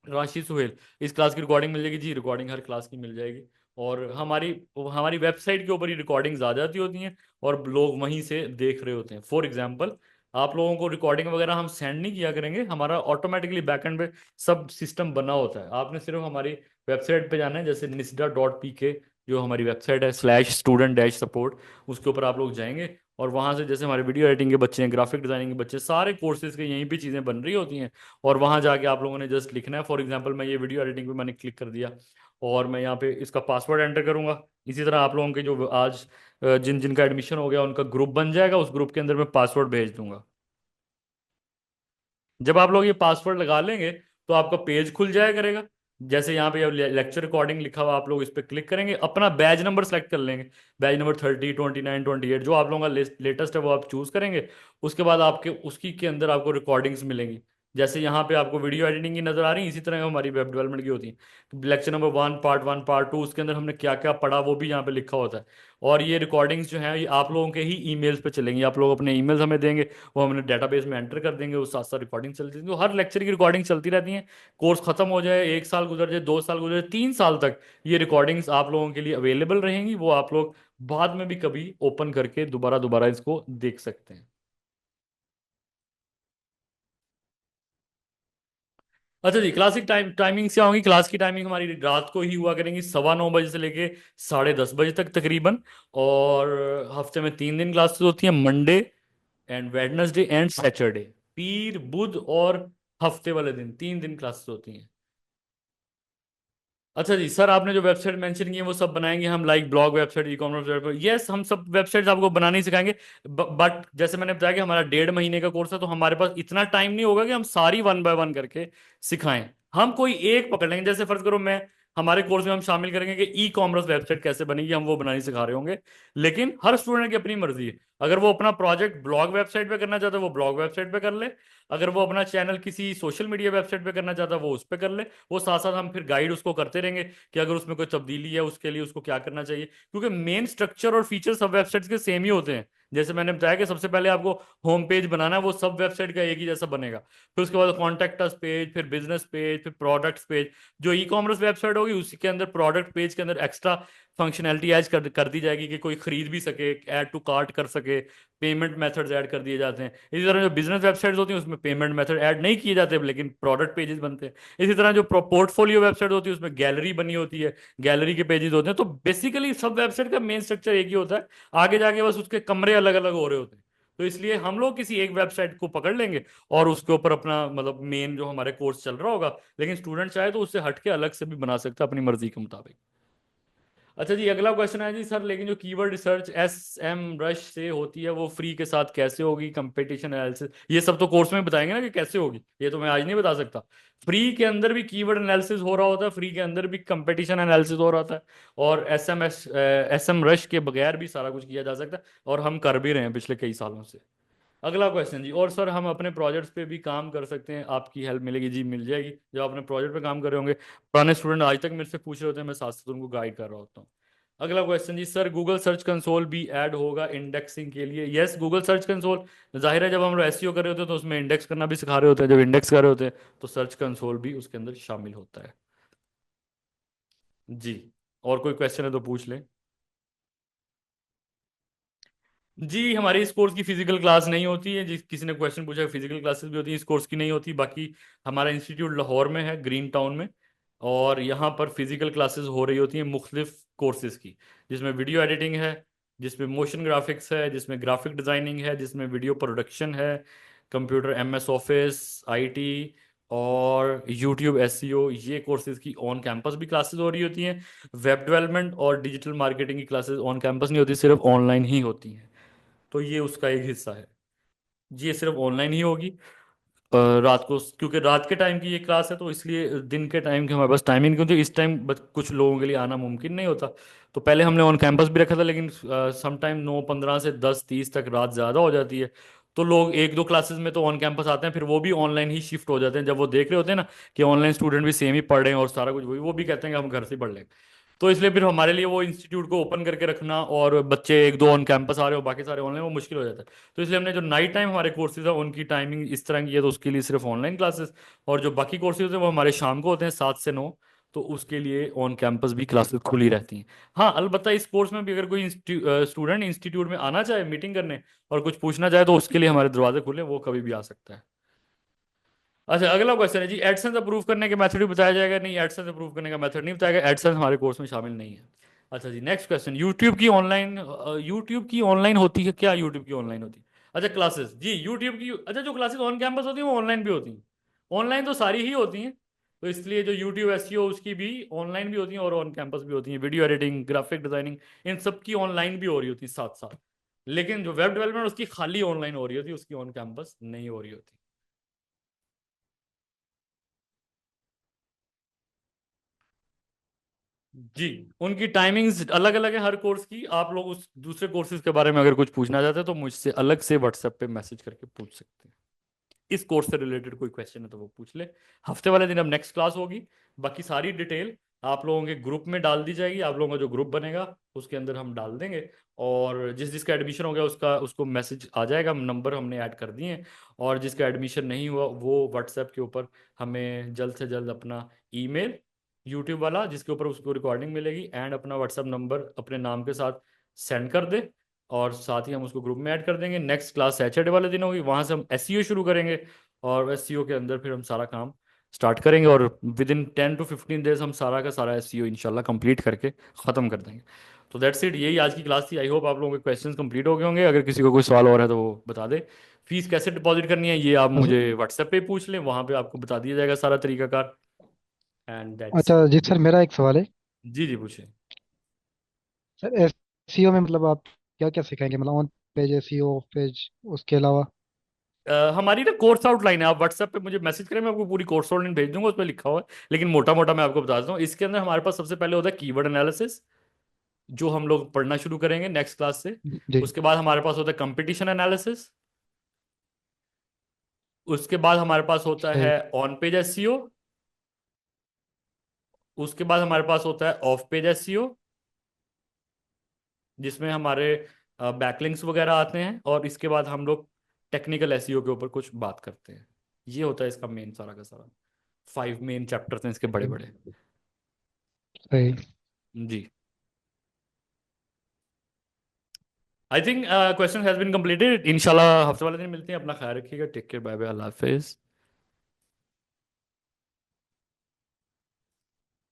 राशि सुहेल, इस क्लास की रिकॉर्डिंग मिल जाएगी? जी, रिकॉर्डिंग हर क्लास की मिल जाएगी। और हमारी हमारी वेबसाइट के ऊपर ही रिकॉर्डिंग्स आ जाती होती हैं और लोग वहीं से देख रहे होते हैं। फॉर एग्जांपल, आप लोगों को रिकॉर्डिंग वगैरह हम सेंड नहीं किया करेंगे, हमारा ऑटोमेटिकली बैकएंड पे सब सिस्टम बना होता है। आपने सिर्फ हमारी वेबसाइट पे जाना है, जैसे nisda.pk जो हमारी वेबसाइट है, /student-support, उसके ऊपर आप लोग जाएंगे और वहां से, जैसे हमारे वीडियो एडिटिंग के बच्चे हैं, ग्राफिक डिजाइनिंग के बच्चे, सारे कोर्सेज के यहीं पे चीज़ें बन रही होती हैं। और वहां जाके आप लोगों ने जस्ट लिखना है। फॉर एग्जांपल, मैं ये वीडियो एडिटिंग पे मैंने क्लिक कर दिया और मैं यहाँ पे इसका पासवर्ड एंटर करूंगा। इसी तरह आप लोगों के जो आज जिन जिनका एडमिशन हो गया उनका ग्रुप बन जाएगा, उस ग्रुप के अंदर मैं पासवर्ड भेज दूंगा। जब आप लोग ये पासवर्ड लगा लेंगे तो आपका पेज खुल जाया करेगा। जैसे यहाँ पे लेक्चर रिकॉर्डिंग लिखा हुआ, आप लोग इस पर क्लिक करेंगे, अपना बैच नंबर सेलेक्ट कर लेंगे, बैच नंबर 30, 29, 28, जो आप लोगों का लेटेस्ट है वो आप चूज करेंगे। उसके बाद आपके उसकी के अंदर आपको रिकॉर्डिंग्स मिलेंगी। जैसे यहाँ पे आपको वीडियो एडिटिंग की नजर आ रही है, इसी तरह हमारी वेब डेवलपमेंट की होती है। लेक्चर नंबर 1 पार्ट 1 पार्ट 2, उसके अंदर हमने क्या क्या पढ़ा वो भी यहाँ पे लिखा होता है। और ये रिकॉर्डिंग्स जो है ये आप लोगों के ही ईमेल्स पे चलेंगी, आप लोग अपने ईमेल्स हमें देंगे, वो हमने डेटाबेस में एंटर कर देंगे, उस साथ साथ रिकॉर्डिंग चलती है। तो हर लेक्चर की रिकॉर्डिंग चलती रहती है। कोर्स खत्म हो जाए, 1 साल गुजर जाए, 2 साल गुजर जाए, 3 साल तक ये रिकॉर्डिंग्स आप लोगों के लिए अवेलेबल रहेंगी। वो आप लोग बाद में भी कभी ओपन करके दोबारा दोबारा इसको देख सकते हैं। अच्छा जी, क्लासिक टाइमिंग क्या होंगी? क्लास की टाइमिंग हमारी रात को ही हुआ करेंगी, 9:15 बजे से लेके 10:30 बजे तक तकरीबन। और हफ्ते में 3 दिन क्लासेस होती हैं, Monday and Wednesday and Saturday. पीर, बुध और हफ्ते वाले दिन 3 दिन क्लासेस होती हैं। अच्छा जी सर, आपने जो वेबसाइट मेंशन की है वो सब बनाएंगे हम, like blog website, e commerce website? Yes, हम सब वेबसाइट्स आपको बनाने ही सिखाएंगे। बट जैसे मैंने बताया कि हमारा 1.5 महीने का कोर्स है, तो हमारे पास इतना टाइम नहीं होगा कि हम सारी 1 बाय 1 करके सिखाएं। हम कोई एक पकड़ लेंगे। जैसे फर्ज करो, मैं, हमारे कोर्स में हम शामिल करेंगे कि ई कॉमर्स वेबसाइट कैसे बनेगी, हम वो बनानी सिखा रहे होंगे। लेकिन हर स्टूडेंट की अपनी मर्जी है। अगर वो अपना प्रोजेक्ट ब्लॉग वेबसाइट पे करना चाहता है वो ब्लॉग वेबसाइट पे कर ले, अगर वो अपना चैनल किसी सोशल मीडिया वेबसाइट पे करना चाहता है वो उस पे कर ले। वो साथ साथ हम फिर गाइड उसको करते रहेंगे कि अगर उसमें कोई तब्दीली है उसके लिए उसको क्या करना चाहिए, क्योंकि मेन स्ट्रक्चर और फीचर सब वेबसाइट्स के सेम ही होते हैं। जैसे मैंने बताया कि सबसे पहले आपको होम पेज बनाना है, वो सब वेबसाइट का एक ही जैसा बनेगा। फिर उसके बाद कॉन्टैक्ट अस पेज, फिर बिजनेस पेज, फिर प्रोडक्ट्स पेज। जो ई कॉमर्स वेबसाइट होगी उसी के अंदर प्रोडक्ट पेज के अंदर एक्स्ट्रा फंक्शनैलिटी ऐड कर दी जाएगी कि कोई खरीद भी सके, ऐड टू कार्ट कर सके, पेमेंट मेथड्स ऐड कर दिए जाते हैं। इसी तरह जो बिजनेस वेबसाइट्स होती हैं उसमें पेमेंट मेथड ऐड नहीं किए जाते, लेकिन प्रोडक्ट पेजेस बनते हैं। इसी तरह जो पोर्टफोलियो वेबसाइट होती है उसमें गैलरी बनी होती है, गैलरी के पेजेस होते हैं। तो बेसिकली सब वेबसाइट का मेन स्ट्रक्चर एक ही होता है, आगे जाके बस उसके कमरे अलग अलग हो रहे होते हैं। तो इसलिए हम लोग किसी एक वेबसाइट को पकड़ लेंगे और उसके ऊपर अपना, मतलब मेन जो हमारे कोर्स चल रहा होगा, लेकिन स्टूडेंट चाहे तो उससे हट के अलग से भी बना सकता है अपनी मर्जी के मुताबिक। अच्छा जी, अगला क्वेश्चन है जी सर, लेकिन जो keyword research SEMrush से होती है वो फ्री के साथ कैसे होगी? कंपटीशन एनालिसिस, ये सब तो कोर्स में बताएंगे ना कि कैसे होगी, ये तो मैं आज नहीं बता सकता। फ्री के अंदर भी कीवर्ड एनालिसिस हो रहा होता है, फ्री के अंदर भी कंपटीशन एनालिसिस हो रहा होता है, और एस एम रश के बगैर भी सारा कुछ किया जा सकता है, और हम कर भी रहे हैं पिछले कई सालों से। अगला क्वेश्चन जी, और सर हम अपने प्रोजेक्ट्स पे भी काम कर सकते हैं, आपकी हेल्प मिलेगी? जी मिल जाएगी। जब अपने प्रोजेक्ट पे काम कर रहे होंगे, पुराने स्टूडेंट आज तक मेरे से पूछ रहे होते हैं, मैं साथ साथ उनको गाइड कर रहा होता हूँ। अगला क्वेश्चन जी, सर गूगल सर्च कंसोल भी ऐड होगा इंडेक्सिंग के लिए? यस, गूगल सर्च कंसोल, जाहिर है जब हम लोग एसईओ कर रहे होते हैं तो उसमें इंडेक्स करना भी सिखा रहे होते हैं, जब इंडेक्स कर रहे होते हैं तो सर्च कंसोल भी उसके अंदर शामिल होता है। जी, और कोई क्वेश्चन है तो पूछ लें। जी, हमारी इस कोर्स की फिजिकल क्लास नहीं होती है। जिस किसी ने क्वेश्चन पूछा, फिजिकल क्लासेस भी होती है, इस कोर्स की नहीं होती। बाकी हमारा इंस्टीट्यूट लाहौर में है, ग्रीन टाउन में, और यहाँ पर फिजिकल क्लासेस हो रही होती हैं मुख्तलिफ कोर्सेज की, जिसमें वीडियो एडिटिंग है, जिसमें मोशन ग्राफिक्स है, जिसमें ग्राफिक डिज़ाइनिंग है, जिसमें वीडियो प्रोडक्शन है, कंप्यूटर एमएस ऑफिस, आईटी, और यूट्यूब एसईओ, ये कोर्सेज की ऑन कैंपस भी क्लासेस हो रही होती हैं। वेब डेवलपमेंट और डिजिटल मार्केटिंग की क्लासेस ऑन कैंपस नहीं होती, सिर्फ ऑनलाइन ही होती हैं। तो ये उसका एक हिस्सा है जी, ये सिर्फ ऑनलाइन ही होगी। रात को, क्योंकि रात के टाइम की ये क्लास है तो इसलिए दिन के टाइम की हमारे पास टाइमिंग, क्योंकि इस टाइम कुछ लोगों के लिए आना मुमकिन नहीं होता। तो पहले हमने ऑन कैंपस भी रखा था, लेकिन सम टाइम 9:15 से 10:30 तक रात ज़्यादा हो जाती है। तो लोग एक दो क्लासेस में तो ऑन कैंपस आते हैं, फिर वो भी ऑनलाइन ही शिफ्ट हो जाते हैं। जब वो देख रहे होते हैं ना कि ऑनलाइन स्टूडेंट भी सेम ही पढ़ रहे हैं और सारा कुछ वही, वो भी कहते हैं कि हम घर से पढ़ लेंगे। तो इसलिए फिर हमारे लिए वो इंस्टीट्यूट को ओपन करके रखना और बच्चे एक दो ऑन कैंपस आ रहे हो बाकी सारे ऑनलाइन, वो मुश्किल हो जाता है। तो इसलिए हमने जो नाइट टाइम हमारे कोर्सेज है उनकी टाइमिंग इस तरह की है, तो उसके लिए सिर्फ ऑनलाइन क्लासेस। और जो बाकी कोर्सेज हैं वो हमारे शाम को होते हैं 7 से 9, तो उसके लिए ऑन कैंपस भी क्लासेस खुली रहती हैं। हाँ, अलबत्ता इस कोर्स में भी अगर कोई स्टूडेंट इंस्टीट्यूट में आना चाहे मीटिंग करने और कुछ पूछना चाहे तो उसके लिए हमारे दरवाजे खुले हैं, वो कभी भी आ सकता है। अच्छा, अगला क्वेश्चन है जी, एडसेंस अप्रूव करने के मेथड भी बताया जाएगा? नहीं, एडसेंस अप्रूव करने का मेथड नहीं बताया गया, एडसेंस हमारे कोर्स में शामिल नहीं है। अच्छा जी, नेक्स्ट क्वेश्चन, यूट्यूब की ऑनलाइन होती है क्या? यूट्यूब की ऑनलाइन होती है? अच्छा, क्लासेस जी यूट्यूब की, अच्छा जो क्लासेस ऑन कैंपस होती हैं वो ऑनलाइन भी होती हैं। ऑनलाइन तो सारी ही होती हैं, तो इसलिए जो यूट्यूब एसईओ उसकी भी ऑनलाइन भी होती हैं और ऑन कैंपस भी होती हैं। वीडियो एडिटिंग, ग्राफिक डिजाइनिंग, इन सब की ऑनलाइन भी हो रही होती है साथ साथ। लेकिन जो वेब डेवलपमेंट उसकी खाली ऑनलाइन हो रही होती है, उसकी ऑन कैंपस नहीं हो रही होती। जी, उनकी टाइमिंग्स अलग अलग है हर कोर्स की। आप लोग उस दूसरे कोर्सेज के बारे में अगर कुछ पूछना चाहते हैं तो मुझसे अलग से व्हाट्सएप पे मैसेज करके पूछ सकते हैं। इस कोर्स से रिलेटेड कोई क्वेश्चन है तो वो पूछ ले। हफ्ते वाले दिन अब नेक्स्ट क्लास होगी, बाकी सारी डिटेल आप लोगों के ग्रुप में डाल दी जाएगी। आप लोगों का जो ग्रुप बनेगा उसके अंदर हम डाल देंगे, और जिस जिसका एडमिशन हो गया उसका उसको मैसेज आ जाएगा, नंबर हमने ऐड कर दिए हैं। और जिसका एडमिशन नहीं हुआ वो व्हाट्सएप के ऊपर हमें जल्द से जल्द अपना ईमेल, यूट्यूब वाला जिसके ऊपर उसको रिकॉर्डिंग मिलेगी, एंड अपना व्हाट्सएप नंबर अपने नाम के साथ सेंड कर दे। और साथ ही हम उसको ग्रुप में ऐड कर देंगे। नेक्स्ट क्लास सैटरडे वाले दिन होगी, वहां से हम एसईओ शुरू करेंगे, और एसईओ के अंदर फिर हम सारा काम स्टार्ट करेंगे, और विद इन 10 to 15 डेज हम सारा का सारा एसईओ इंशाल्लाह कंप्लीट करके ख़त्म कर देंगे। तो दैट्स इट, यही आज की क्लास थी। आई होप आप लोगों के क्वेश्चंस कंप्लीट हो गए होंगे। अगर किसी को कोई सवाल और है तो वो बता दे। फीस कैसे डिपॉजिट करनी है ये आप अच्छा मुझे व्हाट्सएप पे पूछ लें, वहाँ पे आपको बता दिया जाएगा सारा तरीकाकार। एंड दैट्स अच्छा इट। जी सर, मेरा एक सवाल है। जी जी, पूछिए। सर एसईओ में मतलब आप क्या क्या सिखाएंगे, मतलब on page SEO, of page, उसके अलावा? हमारी ना कोर्स आउटलाइन है, आप व्हाट्सएप पे मुझे मैसेज करें, मैं आपको पूरी कोर्स आउटलाइन भेज दूंगा, उस पर लिखा हुआ है। लेकिन मोटा मोटा मैं आपको बता देता हूँ। इसके अंदर हमारे पास सबसे पहले होता है कीवर्ड एनालिसिस, जो हम लोग पढ़ना शुरू करेंगे नेक्स्ट क्लास से। जी। उसके बाद हमारे पास होता है कंपटीशन एनालिसिस। उसके बाद हमारे पास होता सही। है ऑन पेज एसईओ। उसके बाद हमारे पास होता है ऑफ पेज एसईओ, जिसमें हमारे बैकलिंक्स वगैरह आते हैं। और इसके बाद हम लोग टेक्निकल एसईओ के ऊपर कुछ बात करते हैं। ये होता है इसका मेन सारा का सारा। 5 मेन चैप्टर्स हैं इसके बड़े बड़े। सही। जी, I think question has been completed. इंशाल्लाह हफ्ते वाले दिन मिलते हैं। अपना ख्याल रखिएगा। टेक केयर, बाय बाय, अल्लाह हाफिज।